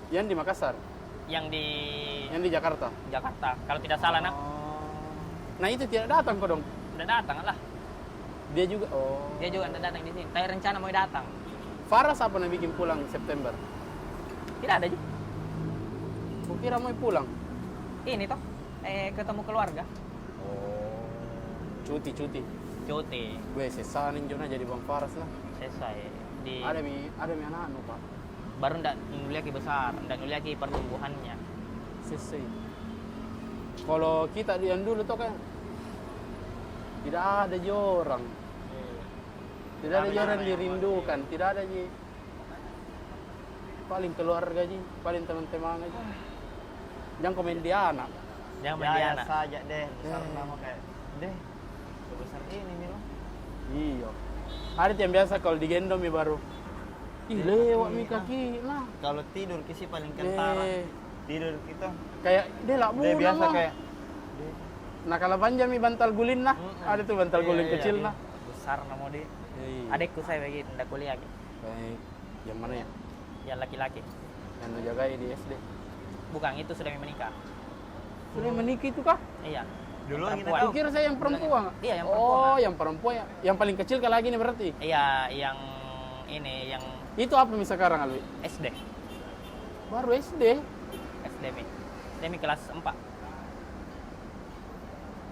Yang di Makassar, Yang di yang di Jakarta. Jakarta. Kalau tidak salah nak. Nah itu tidak datang kok dong. Udah datang lah. Dia juga. Oh. Dia juga udah datang di sini. Tapi rencana mau datang. Faras apa yang bikin pulang September? Tidak ada juga. Kukira mau pulang. Ini toh. Ketemu keluarga. Oh. Cuti. Cuti. Gue sesanin Jona jadi Bang Faras lah. Selesai. Di Ada mi anak-anak Pak. baru ndak nuliaki besar, ndak nuliaki pertumbuhannya. Selesai. Kalau kita yang dulu tuh kan tidak ada jorang. Tidak ada jorang dirindukan, tidak ada ji. Paling keluarga ji, paling teman-teman aja. Jangan komen dia anak. Jangan Ya, main di ya anak. saja deh. Besar nama kayak deh. Sebesar ini Milo. Iya. Ada yang biasa kalau digendong mi baru. Ih lewat mi kaki lah. Kalau tidur kisi paling kentara. Eh, Tidur kita. kayak dia lah Dia biasa lah. kayak Nah kalau panjang mi bantal gulin lah. Ada tuh bantal Iya, gulin iya, kecil iya. lah. Besar nama dia. Iya. Adekku saya begitu, ndak kuliah gitu. Baik. Yang mana ya? Yang laki-laki. Yang menjagai di SD. Bukan, itu sudah menikah. Sudah menikah itu kah? Iya. Dulu Yang kita perempuan. tahu. Kira saya yang perempuan. Iya, yang Oh, perempuan. yang perempuan ya. Yang paling kecil kali lagi nih berarti. Iya, yang ini yang Itu apa mi sekarang Alwi? SD. Baru SD. SD mi. SD mi kelas 4.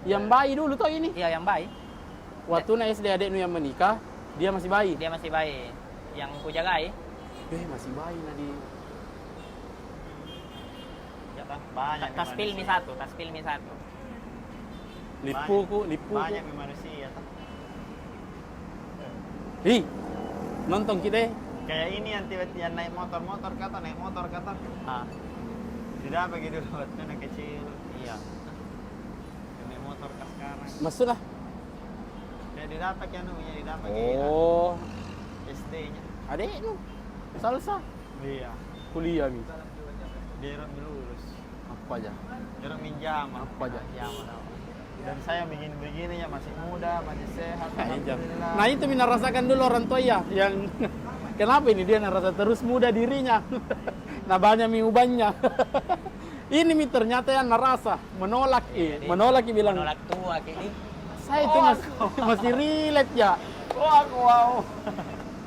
Yang bayi dulu tuh ini. Iya, yang bayi. Waktu na SD adeknu yang menikah, dia masih bayi. Dia masih bayi. Yang ku jagai. Masih bayi nah di. Ya, Tah. Banyak Tas filmi satu, tas filmi satu. Lipuku. Banyak di manusia. Tah. Ih, nonton kita. Kayak ini yang tiba-tiba naik motor kata. Ah, Tidak apa gitu loh, itu anak kecil. iya. Naik motor ke sekarang. Maksudnya? Kayak didapat ya nunya, didapat Oh, SD-nya. adeknu. Salsa. Iya. Kuliah mi. Dia orang lulus. Apa aja? Dia orang minjaman. Apa aja? Dan saya begini-begini ya masih muda, masih sehat. Alhamdulillah. Nah itu mina rasakan dulu orang tua ya yang kenapa ini dia ngerasa terus muda dirinya. Nah banyak mi ubannya. Ini mi ternyata yang narasa menolak menolak bilang Menolak tua kayak ini. saya itu masih relate ya. Wow.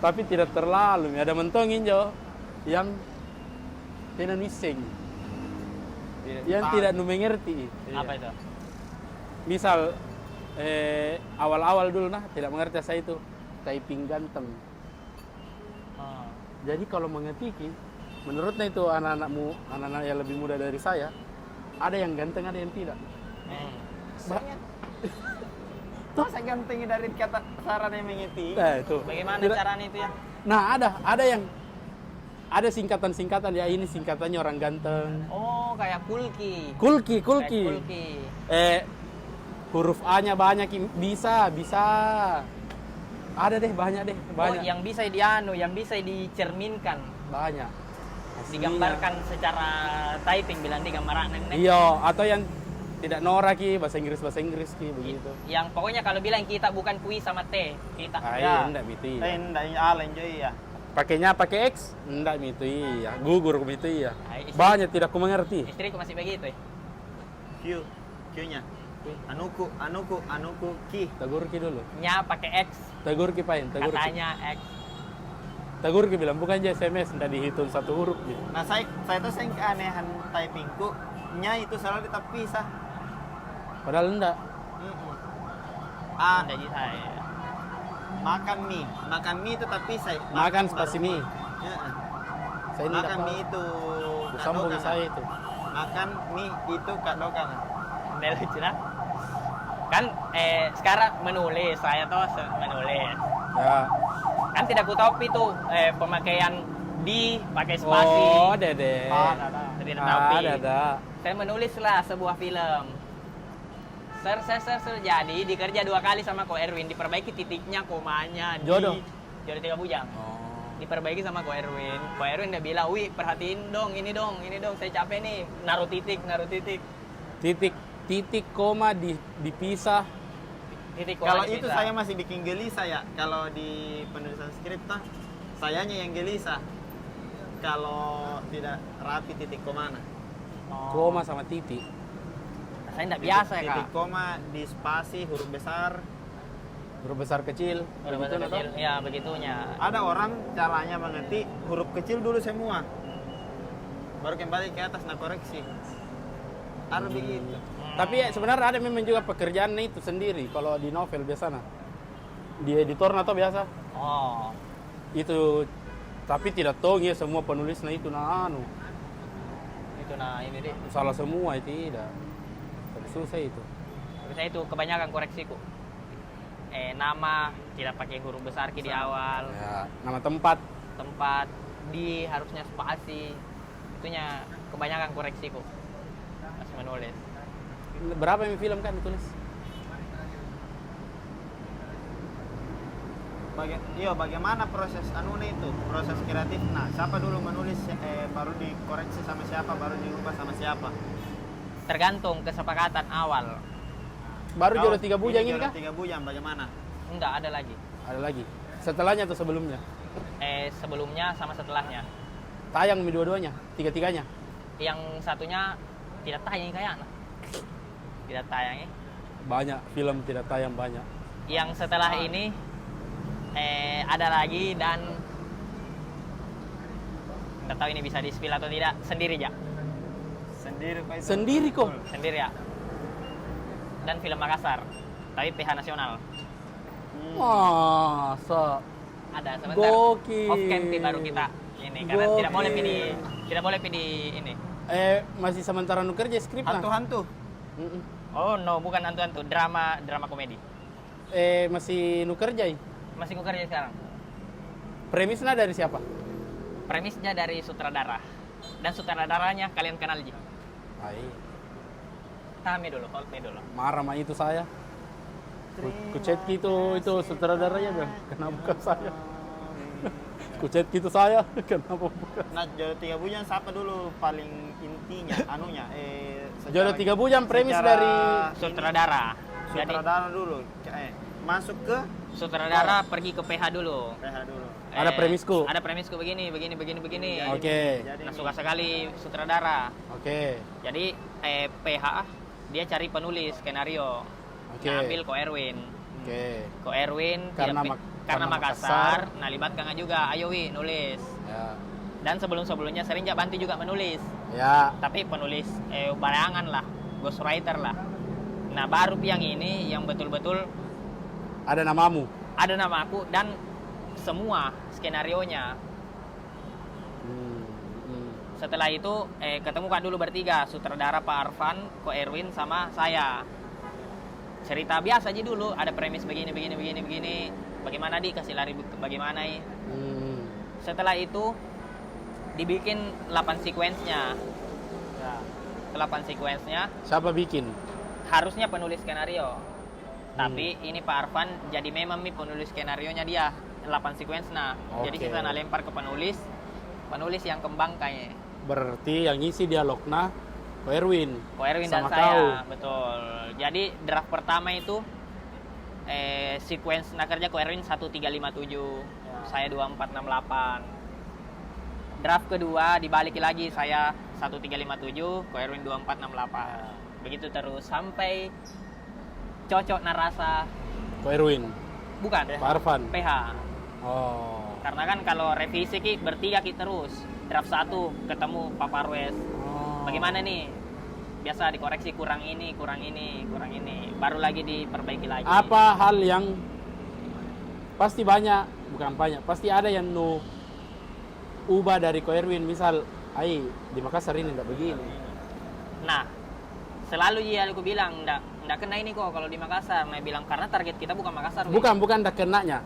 Tapi tidak terlalu. Ada mentongin jo yang tidak nising, yang tidak nu mengerti. Apa itu? Misal awal-awal dulu nah tidak mengerti saya itu typing ganteng. Oh. Jadi kalau mengetik, menurutnya itu anak-anak yang lebih muda dari saya, ada yang ganteng, ada yang tidak. Masa gantengnya dari kata saran yang mengerti? Nah, itu. Bagaimana Tidak- caranya itu ya? Nah, ada yang ada singkatan-singkatan ya, ini singkatannya orang ganteng. Oh, kayak kulki. Kulki. Kayak kulki. Huruf A-nya banyak, bisa. Ada deh, banyak deh, Oh, banyak. yang bisa yang bisa dicerminkan, Banyak. Aslinya. digambarkan secara typing bilang digambaran neng. Iya, atau yang tidak norak ki, bahasa Inggris ki begitu. Yang pokoknya kalau bilang kita bukan kui sama T, kita. Ah, enggak gitu Eh, iya. enggak ala enjoy ya. Pakainya pakai X? Enggak gitu iya. Gugur gitu iya. Ay, Banyak tidak ku mengerti. Istriku masih begitu ya. Q-nya. Anuku, ki. Tegur ki dulu. Nya pakai X, Tegur ki pain, tegur ki. katanya X. Tegur ki bilang bukan aja SMS, enggak dihitung satu huruf gitu. Nah, saya tuh yang keanehan typingku, nya itu selalu tetap pisah. Padahal enggak. Ah, Jadi saya. makan mie tetap pisah. Makan baru spasi mie. Heeh. Saya ini Makan mie itu sambung kadokan. saya itu. Makan mie itu kadokan. Udah lucu lah. Kan sekarang menulis, saya tuh menulis. Ya. Kan tidak ku tahu itu pemakaian di pakai spasi. Oh, dede. Tidak tahu. Ada. Saya menulislah sebuah film. Ser, jadi dikerja 2 kali sama Ko Erwin, diperbaiki titiknya, komanya. Jodoh? Jodoh 3 bujang. Oh. Diperbaiki sama Ko Erwin. Ko Erwin udah bilang, "Wih, perhatiin dong, ini dong, saya capek nih." Naruh titik. Titik koma dipisah. Titik Kalau komanya itu bisa. saya masih bikin gelisah ya. Kalau di penulisan skrip tuh sayanya yang gelisah. Kalau tidak rapi titik komanya. Oh. Koma sama titik. Saya enggak biasa ya, Titik Kak. koma di spasi huruf besar. Huruf besar kecil. Huruf begitu, besar kecil. atau? Ya, begitunya. Ada orang caranya mengerti huruf kecil dulu semua. Baru kembali ke atas nah koreksi. Ada begitu. Tapi ya, sebenarnya ada memang juga pekerjaan itu sendiri kalau di novel biasanya. Di editor atau biasa. Oh. Itu tapi tidak tahu ya semua penulisnya itu Itu nah ini deh. salah semua itu tidak. Tapi susah itu. Terus saya itu kebanyakan koreksiku. Nama tidak pakai huruf besar di awal. Ya, nama tempat. Tempat di harusnya spasi. Itunya kebanyakan koreksiku pas menulis. Berapa yang film kan ditulis? Bagaimana proses itu, proses kreatif. Nah, siapa dulu menulis, baru dikoreksi sama siapa, baru diubah sama siapa. Tergantung kesepakatan awal. Baru Jodoh 3 Bujang ini Jodoh kah? 3 Bujang bagaimana? Enggak ada lagi. Ada lagi. Setelahnya atau sebelumnya? Sebelumnya sama setelahnya. Tayang dua-duanya, tiga-tiganya. Yang satunya tidak tayang kayaknya. Tidak tayang ya. Banyak film tidak tayang banyak. Yang setelah ini ada lagi dan nggak tahu ini bisa di-spill atau tidak, sendiri ya. Sendiri kok. Sendiri ya. Dan film Makassar. Tapi PH nasional. Masa Ada sebentar. Gokil. Off cam baru kita ini karena Gokil. tidak boleh pilih ini. masih sementara nu kerja skrip nah. Hantu-hantu. Mm-mm. Oh no, bukan hantu-hantu, drama komedi. Masih nu kerja ya? Masih ku kerja sekarang. Premisnya dari siapa? Premisnya dari sutradara. Dan sutradaranya kalian kenal Ji. Ai, Tahan me dulu, hold me dulu. marah sama itu saya. Ku chat gitu itu sutradaranya bilang, kenapa bukan saya? Ku chat gitu saya, kenapa bukan? Nah, Jodoh 3 Bujang siapa dulu paling intinya anunya? Jodoh 3 Bujang premis secara dari Sutradara. Jadi sutradara dulu. Masuk ke sutradara pergi ke PH dulu. PH dulu. Ada premisku. Ada premisku begini. Oke. Jadi Nah, suka sekali sutradara. Oke. Jadi PH dia cari penulis skenario. Oke. Nah, ambil Ko Erwin. Oke. Ko Erwin Karena karena Makassar. Makassar. Nah, libatkan juga. Ayo Wi, nulis. Ya. Dan sebelumnya sering Jak bantu juga menulis. Ya. Tapi penulis bayangan lah, ghostwriter lah. Nah, baru yang ini yang betul-betul Ada namamu. ada nama aku dan semua skenarionya. Setelah itu ketemu kan dulu bertiga, sutradara Pak Arfan, Ko Erwin sama saya. Cerita biasa aja dulu, ada premis begini. Bagaimana dikasih lari bagaimana ya. Setelah itu dibikin 8 sequence-nya. Ya. 8 sequence-nya Siapa bikin? harusnya penulis skenario. Tapi ini Pak Arfan jadi memang penulis skenarionya dia 8 sequence nah. Jadi Oke. kita penulis yang kembang kayaknya. Berarti yang ngisi dialognya Ko Erwin. Ko Erwin dan sama saya, kau. betul. Jadi draft pertama itu sequence nak kerja Ko Erwin 1357, saya 2468. Draft kedua dibalik lagi, saya 1357, Ko Erwin 2468. Begitu terus sampai cocok narasa. Ko Erwin. Bukan, Pak Arfan. PH. Oh. Karena kan kalau revisi ki bertiga ki terus. Draft 1 ketemu Pak Parwes. Oh. Bagaimana nih? Biasa dikoreksi kurang ini. Baru lagi diperbaiki lagi. Apa hal yang pasti bukan banyak, pasti ada yang nu ubah dari Ko Erwin, misal, di Makassar ini enggak begini. Nah, selalu aku bilang enggak kena ini kok kalau di Makassar. Nah, bilang karena target kita bukan Makassar. Wi. Bukan enggak kenanya.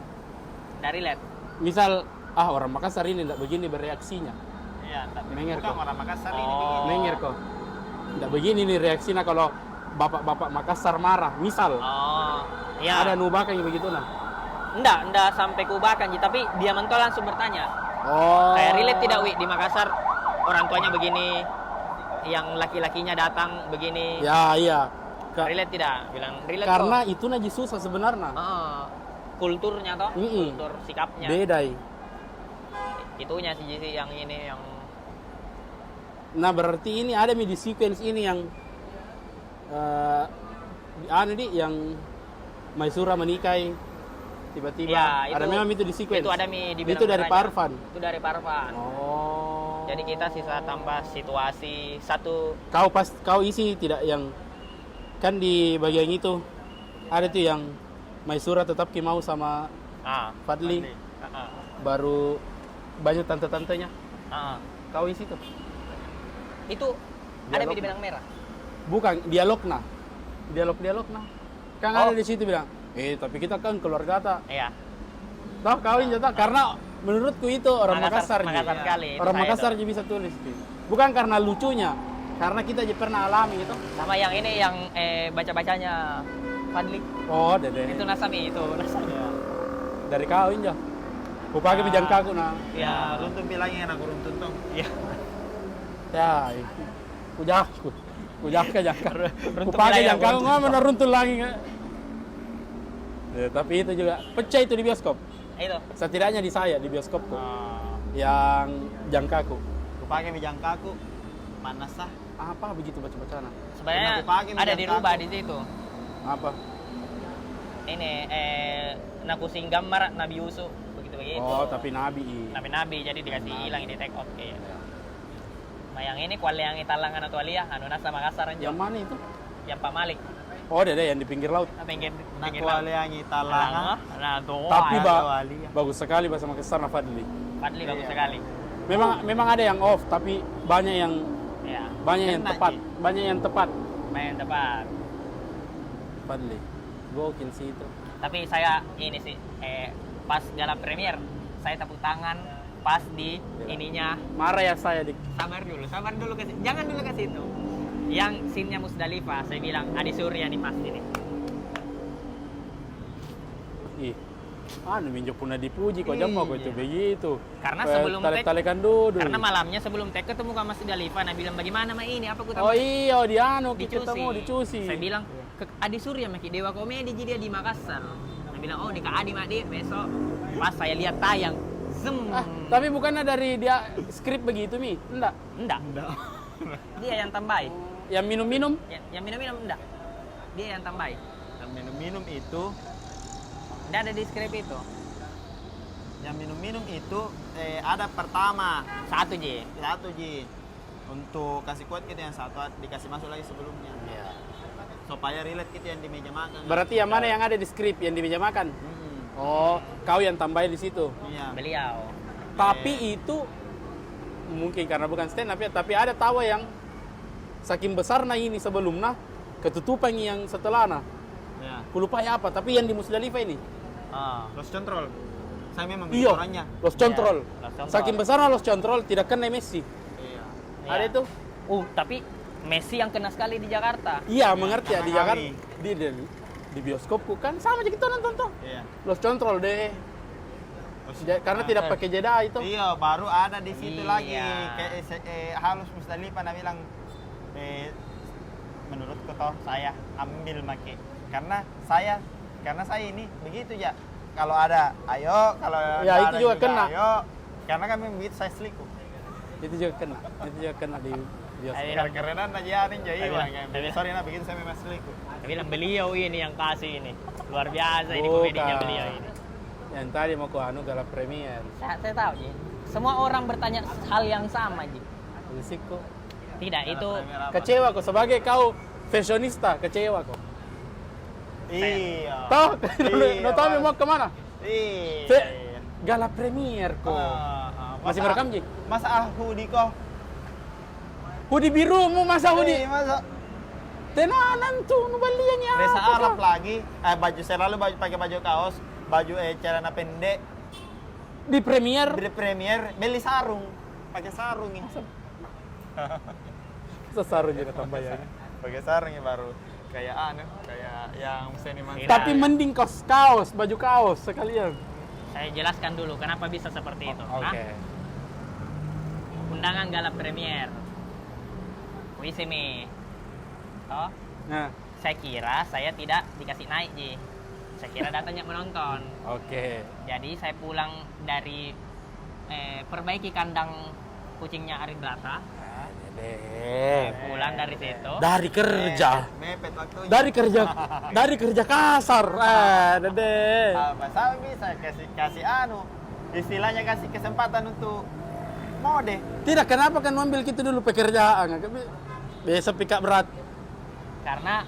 Dari LED. Misal, orang Makassar ini enggak begini bereaksinya. Iya, tapi Menger bukan kok. orang Makassar ini Oh. begini. Menger kok. Enggak begini nih reaksinya kalau bapak-bapak Makassar marah, misal. Oh, iya. Ada nubah kayak begitu nah. Enggak sampai kubakan, tapi dia mentol langsung bertanya. Oh. Kayak relate tidak, Wi, di Makassar orang tuanya begini, yang laki-lakinya datang begini. Ya, iya. Relate tidak? Bilang relate Karena kok. itu najis susah sebenarnya. Kulturnya toh, Mm-mm. kultur sikapnya. Beda. Itunya sih yang ini yang Nah, berarti ini ada di sequence ini yang yang Maisura menikahi tiba-tiba. Ya, ada memang itu di sequence. Itu ada di Itu dari Benang Parvan. Merahnya. Itu dari Parvan. Oh. Jadi kita sisa tambah situasi satu. Kau isi tidak yang kan di bagian itu ada tuh yang Maisura tetap mau sama Fadli. Baru banyak tante-tantenya. Kau isi tuh. Itu ada Dialog. di Benang Merah. Bukan dialog nah. Kan Oh. ada di situ bilang, tapi kita kan keluarga ta. Iya. Toh kawin jatah karena menurutku itu orang Makassar. Makassar sekali. itu Orang saya Makassar tuh. aja bisa tulis. Ki. Bukan karena lucunya, karena kita aja pernah alami gitu. Sama yang ini yang baca-bacanya Fadli. Oh, dede. Itu Nasami, itu Nasami. Dari kawin aja. Ku pakai bijangkaku nah. Ya, lu tuh bilangin aku runtun tuh. Iya. Ya, kujakku. Kujaka jangka. Ku Runtuh pakai wilayah, jangkaku runtuh. nggak meneruntun lagi nggak. Ya, tapi itu juga pecah itu di bioskop. Itu. Setidaknya di saya di bioskopku. Ah. Yang jangkaku. Aku pakai bijangkaku. Mana sah? Apa begitu baca-bacana? Sebenarnya Aku pakai ada minyak dirubah kaku. di situ. Apa? Ini nakusing gambar Nabi Yusuf begitu. Oh, tapi Nabi. Nabi jadi dikasih hilang di take out kayak. Nah, yang ini kuali yang italangan atau alia anu nasa Makassar aja. Yang mana itu? Yang Pak Malik. Oh, dede yang di pinggir laut. Pinggir Aku aliangi talanga. Nah, tuh. Tapi wali. bagus sekali bahasa Makassar na Fadli. Fadli bagus Iya. sekali. Memang ada yang off, tapi banyak yang Ya, Kena, tepat. Ji. Banyak yang tepat. main tepat. Fadli. Gokil sih itu. Tapi saya ini sih pas dalam premier saya tepuk tangan pas di ininya. Marah ya saya dik. Sabar dulu kasih. Jangan dulu kasih itu. Yang scene-nya Musdalifah, saya bilang Adi Surya nih pasti nih. Ih. Minjo puna dipuji kok jam mau Iya. itu begitu. Karena sebelum talekan duduk. Karena malamnya sebelum take ketemu sama Musdalifah, nah bilang bagaimana mah ini apa aku Oh iya, di anu dicuci. ketemu dicuci. Saya bilang ke Adi Surya maki Dewa Komedi jadi dia di Makassar. Saya bilang oh di Kak Adi Madi besok. Pas saya lihat tayang, zem. Tapi bukannya dari dia skrip begitu Mi? Enggak. Enggak. Dia yang tambahin. Yang minum-minum? Yang minum-minum enggak. Dia yang tambahin. Yang minum-minum itu, Enggak ada di skrip itu. ada pertama. Satu Ji. Satu Ji. Untuk kasih kuat kita yang satu dikasih masuk lagi sebelumnya. Iya. Supaya relate kita yang di meja makan. Berarti yang mana yang ada di skrip yang di meja makan? Hmm, Oh, kau yang tambahin di situ. iya. Beliau. Tapi itu mungkin karena bukan stand up ya, tapi ada tawa yang saking besar nah ini sebelumnya ketutupan yang setelahnya. Iya. Ku lupa ya apa, tapi yang di Musdalifah ini. Los control. Saya memang Iya, orangnya. Los Control. Los Control. Saking besarnya Los Control tidak kena Messi. Iya. Ada itu? Tapi Messi yang kena sekali di Jakarta. Iya, mengerti ya di karena Jakarta. Di bioskopku kan sama aja kita nonton tuh. Iya. Los Control deh. Karena tidak pakai jeda itu. Iya, baru ada di situ Iya. lagi. Kayak halus Musdalifah nah bilang menurutku toh saya ambil make karena saya ini begitu ya. Kalau ada ayo, kalau Ya, nggak itu ada juga kena. ayo, karena kami begitu saya selingkuh. Itu juga kena di bioskop. Kerenan aja nih jadi sorry nah begitu saya memang selingkuh. Saya bilang beliau ini yang kasih ini. Luar biasa ini komedinya Bukan. beliau ini. Yang tadi mau ke Galap Premier. Saya tahu, Ji. Semua orang bertanya hal yang sama, Ji. Musik kok. Tidak, itu Kecewa kok sebagai kau fashionista, kecewa kok. Iya. Tahu? Iya, No tahu mau kemana? Iya. Galap Premier kok. Masih merekam, Ji? Masa hoodie kok? Hoodie birumu masa hoodie? Masa Tenanan tuh, nu balian ya. Reza Arab lagi. Baju selalu pakai baju kaos, baju celana pendek. Di Premier. Di Premier beli sarung, pakai sarung ini. Sesaru jadi tambah ya. Pakai sarung ini baru kayak kayak yang seniman. Tapi mending kaos, baju kaos sekalian. saya jelaskan dulu kenapa bisa seperti itu. Oke. Nah, undangan Galap Premier. Wisimi. Oh, Nah, saya kira saya tidak dikasih naik, Ji. Saya kira datanya menonton. oke. Jadi saya pulang dari perbaiki kandang kucingnya Ari Brata. Saya pulang dari situ. Dari kerja. Mepet waktunya. Dari kerja kasar. Dede. Saya bisa kasih istilahnya kasih kesempatan untuk mode. Tidak, kenapa kan ambil gitu dulu pekerjaan? Biasa pikap berat. Karena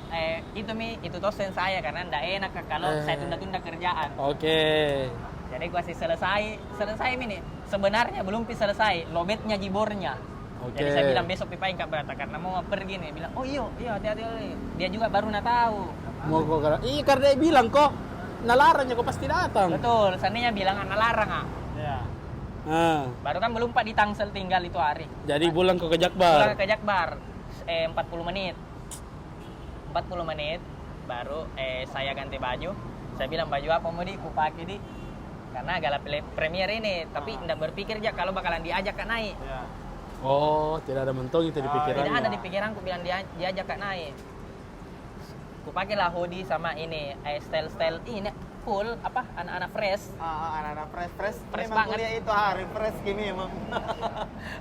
itu dosen saya karena ndak enak kalau saya tunda-tunda kerjaan. Oke. Jadi gua sih selesai ini. Sebenarnya belum selesai lobetnya jibornya. Oke. Jadi saya bilang besok pipain Kak Brata karena mau pergi nih. Bilang, oh iya hati-hati. Dia juga baru tahu. Mau kok karena dia bilang kok nalarangnya kok pasti datang. Betul, seandainya bilang anak larang ah. Ya. Baru kan belum Pak di Tangsel tinggal itu hari. Jadi pulang ke Pulang Jakbar. ke Jakbar 40 menit. 40 menit baru saya ganti baju. Saya bilang baju apa mau ku pakai di karena Galap Premier ini, tapi tidak berpikir aja kalau bakalan diajak Kak naik. Ya. Oh, tidak ada mentong itu di pikirannya. Tidak ada di pikiranku bilang diajak Kak naik. Ku pakailah hoodie sama ini style ini full apa anak-anak fresh. Anak-anak fresh Fresh memang banget. kuliah itu hari fresh gini memang.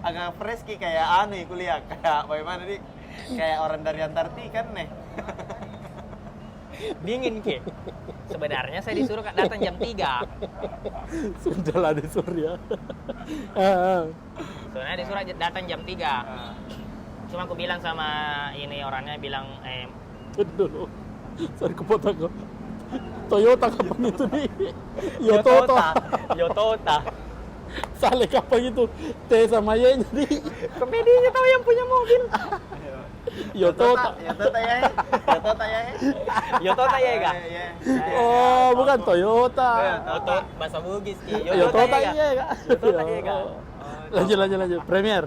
Agak fresh kayak kuliah kayak bagaimana nih? Kayak orang dari Antartika kan nih. Dingin ke. Sebenarnya saya disuruh Kak datang jam 3. Sudahlah di Surya. Sebenarnya disuruh datang jam 3. Cuma aku bilang sama ini orangnya bilang Dulu. Sorry kepotong kok. Toyota kapan itu nih? Yotota. Sale kapan itu? T sama Y jadi Komedinya tahu yang punya mobil. Yotota. Yotota ya. Yotota ya Kak? Iya. Oh, bukan Toyota. Yotota bahasa Bugis Ki. Yotota ya, Kak? iya Kak. Yotota ya Kak? Lanjut. Premier.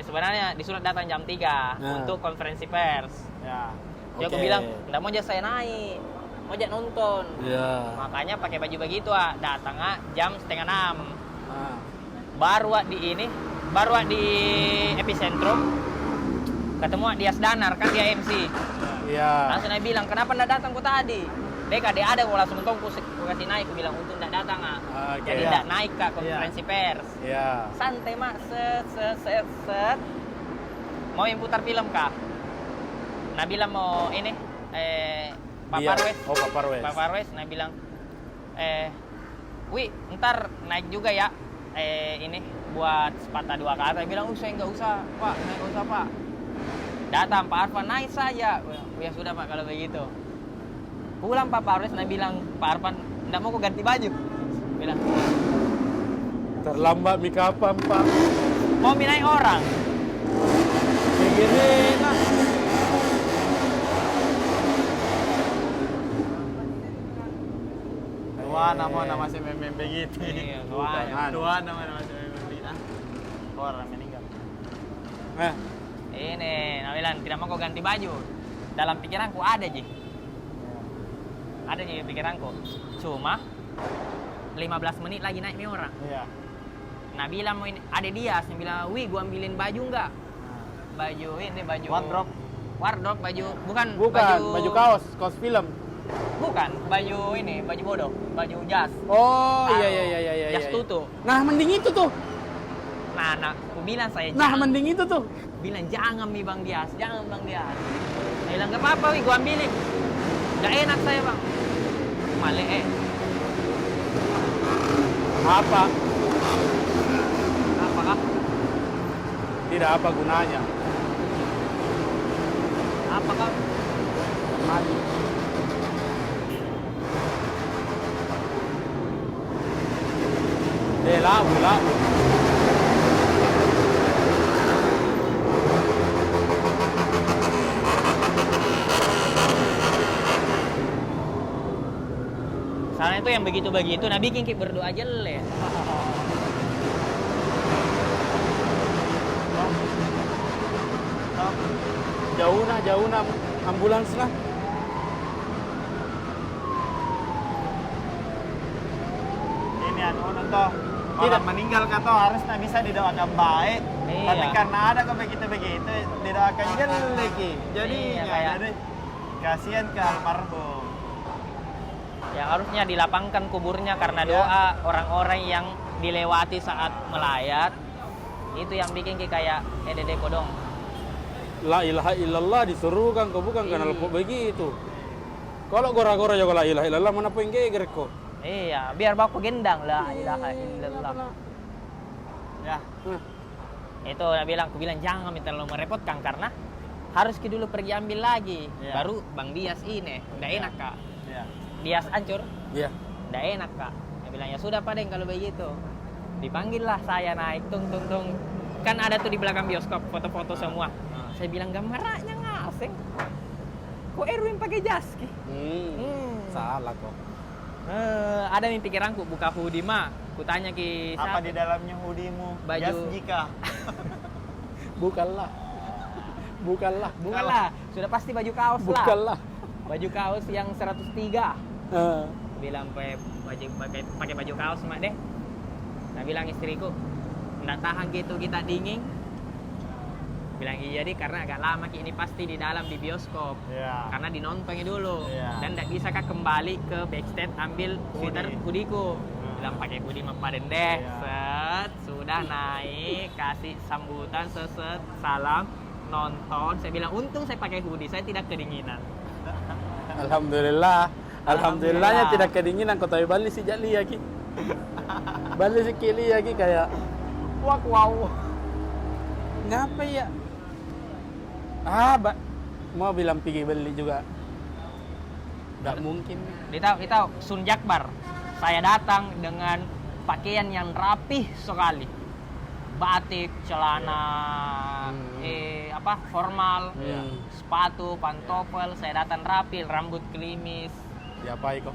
Sebenarnya disuruh datang jam 3 Nah. untuk konferensi pers. Ya. Jadi aku Oke. bilang, enggak mau saya naik. Mau nonton. Iya. Makanya pakai baju begitu datang jam 5:30. Ah. Baru di Epicentrum ketemu Dias Danar kan dia MC. Iya. Langsung dia bilang, kenapa enggak datang ku tadi? Dia ada aku langsung ku kasih naik, ku bilang untuk enggak datang Oke. Jadi enggak naik Kak konferensi pers. Iya. Santai mak, set. Mau yang putar film Kak? Nabila mau ini Pak Iya. Parwes. Oh, Pak Parwes. Pak Parwes nah bilang Wi, ntar naik juga ya ini buat sepatah 2 kata. Dia bilang, saya nggak usah Pak, nggak usah Pak. Datang Pak Arfan, naik saja. Ya sudah Pak kalau begitu. Pulang Pak Parwes, nah bilang Pak Arfan, nggak mau kok ganti baju. Bilang, Terlambat mi kapan, Pak? mau naik orang. Kayak gini nah. Dua nama masih meme begitu. Iya, Bukan. Dua nama masih meme begitu. Orang meninggal. Ini, nah bilang tidak mau kau ganti baju. Dalam pikiranku ada Ji. Ada Ji pikiranku. Cuma 15 menit lagi naik nih orang. Iya. Nah bilang mau ini, ada dia, saya bilang, wih gua ambilin baju enggak? baju ini baju Wardrobe. wardrobe baju bukan Bukan, baju kaos film. bukan baju ini baju bodoh baju jas. Oh, Taruh. iya. Jas tutup. Nah, mending itu tuh. Nah, aku bilang saya Nah, jangan. mending itu tuh. Bilang jangan nih Bang Dias, jangan Bang Dias. Saya bilang gak apa-apa wi, gua ambilin. Gak enak saya Bang. Male Apa? apakah? Tidak apa gunanya. Apakah? Mati. Labu. Soalnya itu yang begitu-begitu, nah bikin kita berdoa jelek. Jauh nah ambulans lah. Ini toh orang meninggal kata harusnya bisa didoakan baik. Iya. Tapi karena ada kok begitu didoakan jelek. Jadi Iya, kayak- jadi kasihan ke almarhum. Ya harusnya dilapangkan kuburnya karena Ya. doa orang-orang yang dilewati saat melayat. Itu yang bikin kita kayak dede kodong. La ilaha illallah disuruh kan kau bukan karena lepo begitu. Kalau gora-gora juga la ilaha illallah mana poin geger kok. Iya, biar baku gendang la ilaha illallah. Ya. Nah, Itu aku bilang jangan terlalu merepotkan karena harus kita dulu pergi ambil lagi. Iya. Baru Bang Dias ini, nggak enak Kak. Ya. Dias hancur, iya. nggak enak Kak. Dia bilang ya sudah Pak Deng kalau begitu. Dipanggil lah saya naik tung. Kan ada tuh di belakang bioskop foto-foto semua. Saya bilang gambarnya ngaseng. Kok Erwin pakai jas ki? Salah kok. Ada nih pikiranku buka hoodie mah. Kutanya ki Apa siapa? di dalamnya hoodie-mu? Baju. Jas jika. Bukanlah. Bukanlah, sudah pasti baju kaos lah. Bukanlah. Baju kaos yang 103. Eh, Bilang pakai baju kaos mak deh. Nah bilang istriku, nggak tahan gitu kita dingin. Bilang iya deh karena agak lama ki ini pasti di dalam di bioskop. Ya. Karena dinontonnya dulu Iya. dan nggak bisa kak kembali ke backstage ambil sweater hoodieku. Bilang pakai hoodie mempaden deh. Iya. Set, sudah naik, kasih sambutan seset, salam, nonton. Saya bilang untung saya pakai hoodie, saya tidak kedinginan. Alhamdulillahnya tidak kedinginan kau tahu balik si Jali ya ki. Balik si Kili ya ki kayak wow. Ngapa ya? Mau bilang pergi beli juga. Nggak mungkin. Kita Sun Jakbar. Saya datang dengan pakaian yang rapih sekali. Batik, celana, formal, sepatu, pantofel. Saya datang rapi, rambut klimis. Diapai kok?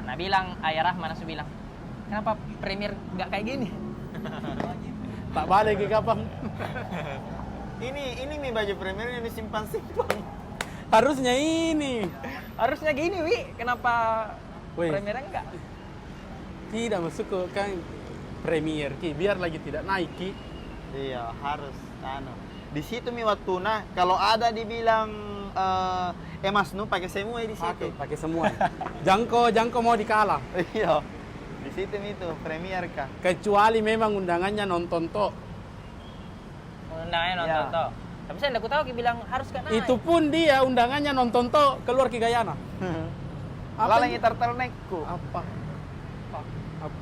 Nah bilang, Ayah Rahman langsung bilang, kenapa premier nggak kayak gini? Tak balik ke kapan? Ini nih baju premier yang disimpan-simpan. Harusnya ini. Harusnya gini, Wi. Kenapa Wih. premier enggak? Tidak masuk ke kan premier ki, biar lagi tidak naik ki. Iya, harus di situ mi waktuna kalau ada dibilang Mas Nu pakai semua di situ. Pakai semua. Jangko mau dikalah. Iya. Di situ mi itu premier kah? Kecuali memang undangannya nonton toh. Undangannya nonton Ya. toh. Tapi saya enggak tahu bilang harus kan naik. Itu pun dia undangannya nonton toh keluar ke Gayana. Lalang turtleneckku. Apa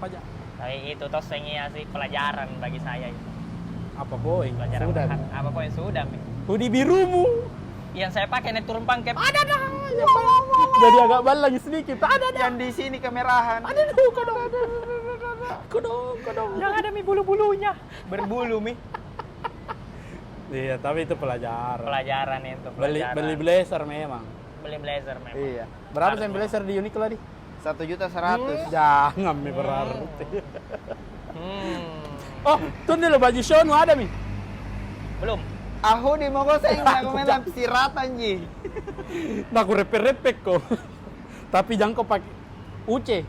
aja? Tapi itu toh sih pelajaran bagi saya. Apa boy? Pelajaran Sudah. apa poin sudah, Mi. Hoodie birumu. Yang saya pakai naik turun pangkep. Ada dah. Jadi agak bal lagi sedikit. Ada dah. Yang di sini kemerahan. Ada tuh kodong. Yang ada mi bulu-bulunya. Berbulu, Mi. Iya, tapi itu pelajaran. Pelajaran itu, Beli pelajaran. blazer memang. Beli blazer memang. Iya. Berapa sen blazer di Uniqlo di? 1.100.000. Jangan mi berarti. Hmm. Oh, tuh nih lo baju Shonu ada mi. Belum. Aku di Mogoseng aku main siratan ji. Nah, aku repek kok. Tapi jangko pakai UC,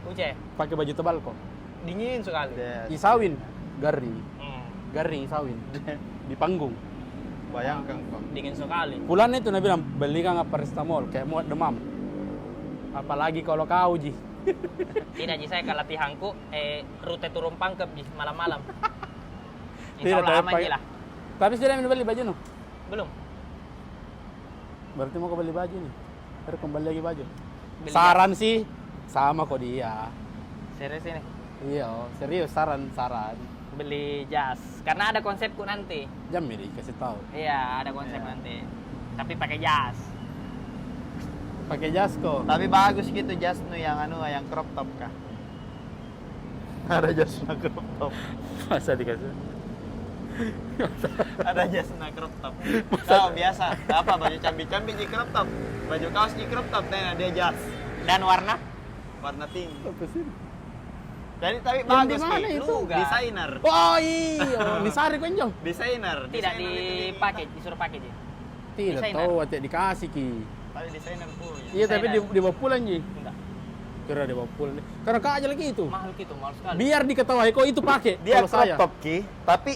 Uce, pakai baju tebal kok. dingin sekali. Isawin, garing Hmm. isawin di panggung. Bayangkan kok. Dingin sekali. Pulang itu nabi bilang belikan paracetamol kayak muat demam. Apalagi kalau kau Ji. Tidak Ji, saya ke latihanku rute turun pangkep Ji malam-malam. Tidak, Insya Allah tapi aman pagi- Ji lah. Tapi sudah beli baju no? Belum. Berarti mau kembali baju nih. Terus kembali lagi baju. Beli Saran sih sama kok dia. Serius ini. Iya, serius saran. Beli jas. Karena ada konsepku nanti. Jam ini kasih tahu. Iya, ada konsep nanti. Tapi pakai jas. Pakai jas kok. Tapi bagus gitu jas nu yang yang crop top kah? Ada jas na crop top. Masa dikasih? Ada jas na crop top. Tahu biasa. Apa baju cambi-cambi di crop top. Baju kaos di crop top, nah dia jas. Dan warna? Warna pink. Apa sih? Jadi tapi Yang bagus di mana Ki. itu? Desainer. Oh iya, Nisari kok Jong? Desainer. Tidak Desainer itu dipakai, disuruh pakai Ji. Tidak Desainer. tahu, tidak dikasih Ki. Tapi desainer punya. Iya, tapi Desainer. dibawa pulang Ji. Enggak. Kira dibawa pulang. Karena kak aja lagi itu. Mahal gitu, mahal sekali. Biar diketahui kok itu pakai. Dia kalau crop saya. top Ki, tapi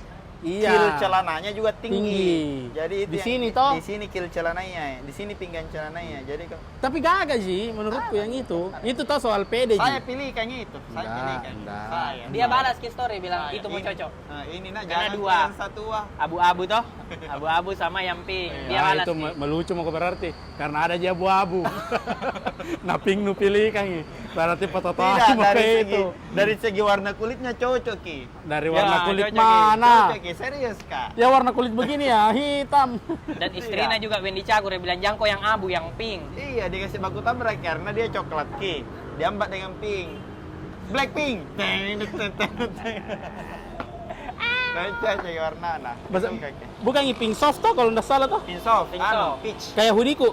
Iya. kil celananya juga tinggi. Tinggi. Jadi itu Di yang- sini toh. Di sini kil celananya, di sini pinggang celananya. Jadi Tapi gagah sih menurutku yang itu. Itu tahu soal pede saya Ji. pilih kayaknya itu. Saya Enggak, pilih kan. enggak. Saya. Dia balas ke story bilang Saya. itu mau Ini- cocok. Nah, ini nah Karena jangan dua. yang satu ah. Abu-abu toh. Abu-abu sama yang pink. Dia Ya, balas. itu Ki. melucu mau berarti karena ada aja abu-abu. Naping nu pilih kan Ji. Berarti foto-foto Tidak mau dari kayak segi itu. dari segi warna kulitnya cocok Ki. Dari Ya, warna kulit cocok, Ki. mana? Cocok Ki, serius Kak. Ya warna kulit begini ya, hitam. Dan istrinya juga Wendy Cagur dia bilang jangko yang abu, yang pink. Iya, dikasih baku tabrak karena dia coklat Ki. Diambat dengan pink. Blackpink. Cocok warna nah. Masa- Suka, Ki. Bukan ini pink soft toh kalau nggak salah toh. Pink soft, Pink anu, soft. peach. Kayak hoodieku,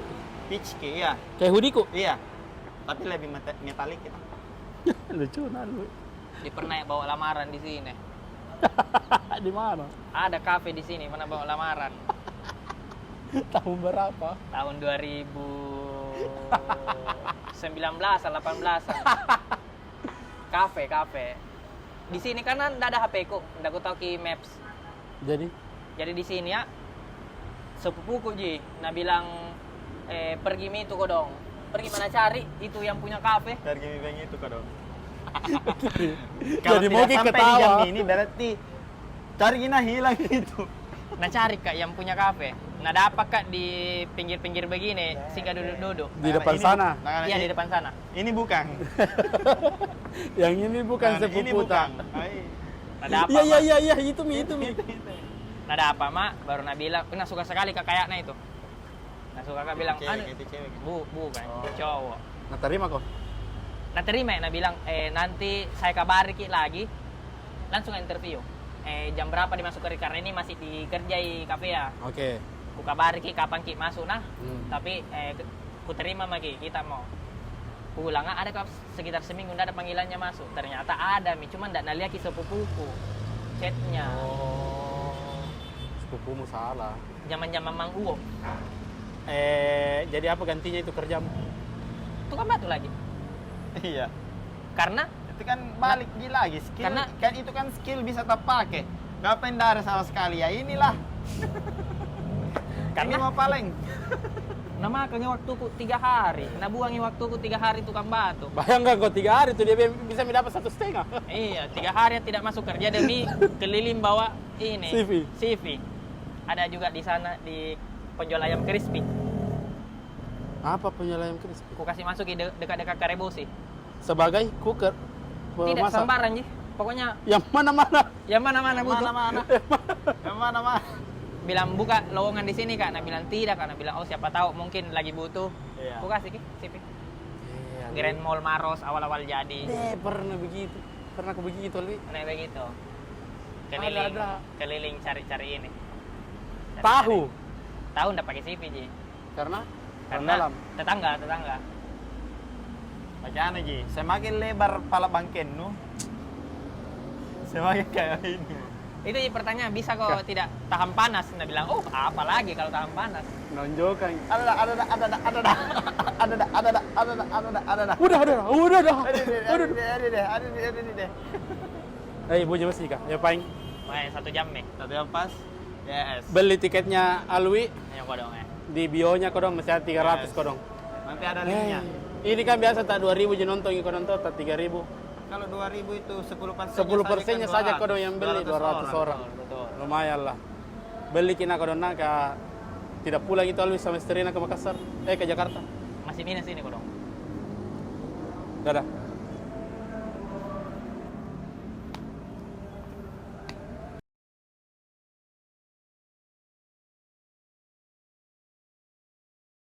Peach Ki, iya. kayak hoodieku. Iya. Tapi lebih metalik gitu. Lucu lu. Dia pernah bawa lamaran di sini. Di mana? Ada kafe di sini pernah bawa lamaran. Tahun berapa? Tahun 2019 18-an. Kafe. Di sini kan enggak ada HP ku, enggak aku tahu ki Maps. Jadi Jadi di sini ya sepupuku Ji, nah bilang pergi mi itu kodong. Pergi mana cari itu yang punya kafe. Harga bibeng itu kok dong. Jadi mau tidak sampai di ketawa. jam ini berarti cari gina hilang itu. Nah cari kak yang punya kafe. Nah dapat kak di pinggir-pinggir begini, sehingga duduk-duduk. di depan sana. Iya di depan sana. Ini bukan. Yang ini bukan Nah, ini sepupu bukan. tak. Ai. Nah dapat Mak. Iya, itu mi. Nah dapat mak, baru nak bilang, nah suka sekali kak kayaknya itu. Nah suka kak bilang, Cewek, itu cewek. bukan, Oh. cowok. Nah terima kok. Nah terima, nah bilang, nanti saya kabari Ki lagi, langsung interview. Jam berapa dimasuk kerja, karena ini masih dikerjai kafe ya. Oke. Ku kabari Ki kapan Ki masuk, nah. Hmm. Tapi ku terima Ki, kita mau. Pulang ada kok sekitar seminggu nggak ada panggilannya masuk. Ternyata ada mi, cuman nggak naliaki sepupuku. Chatnya, Sepupumu salah. zaman-zaman Mang Uwo. Jadi apa gantinya itu kerjamu? Itu kan batu lagi. Iya. Karena Itu kan balik gila lagi skill. Karena- kan itu kan skill bisa terpakai. Ngapain dari sama sekali ya inilah. Karena- ini mau paling. nah makanya waktuku 3 hari. Nah buangi waktuku 3 hari tukang batu. Bayangkan kok 3 hari tuh dia bisa mendapat 1,5. Iya, 3 hari tidak masuk kerja demi keliling bawa ini CV. Ada juga di sana di penjual ayam crispy. Apa penyelayan crispy? Ku kasih masuk di dekat-dekat Karebosi. Sebagai cooker. Tidak pemasak. sembarang Ji. Pokoknya Yang mana-mana. yang mana-mana butuh. Mana-mana. Yang mana-mana. Bilang buka lowongan di sini Kak. Nah bilang tidak, karena bilang oh siapa tahu mungkin lagi butuh. Iya. Ku kasih Ki, CV. Iya, Grand Mall Maros awal-awal jadi. pernah begitu. Pernah aku begitu, Li. Nah begitu. Keliling, Ada. keliling cari-cari ini. Tahu. Tahu ndak pakai CV Ji. Karena Karena dalam. tetangga. Bagaimana Ji? Semakin lebar pala bangken nu, semakin kayak ini. Itu Ji pertanyaan, bisa kok tidak tahan panas? Nah bilang, oh apalagi kalau tahan panas. Nonjokan. Ada. Udah dah. Ada deh. Buja masih kak. Ya paling Wah, 1 jam nih. Satu yang pas. Yes. Beli tiketnya Alwi Ayo kau dong ya. di bio-nya kodong masih ada 300 Yes. kodong. Nanti ada linknya. Ini kan biasa tak 2000 je nonton ikut nonton tak 3000. Kalau 2000 itu 10%. 10%-nya saja kodong yang beli 200 orang. Betul. Lumayan lah. Beli kina kodong nak tidak pulang itu Alwi sama istrinya ke Makassar. Ke Jakarta. Masih minus ini kau dong. Dadah.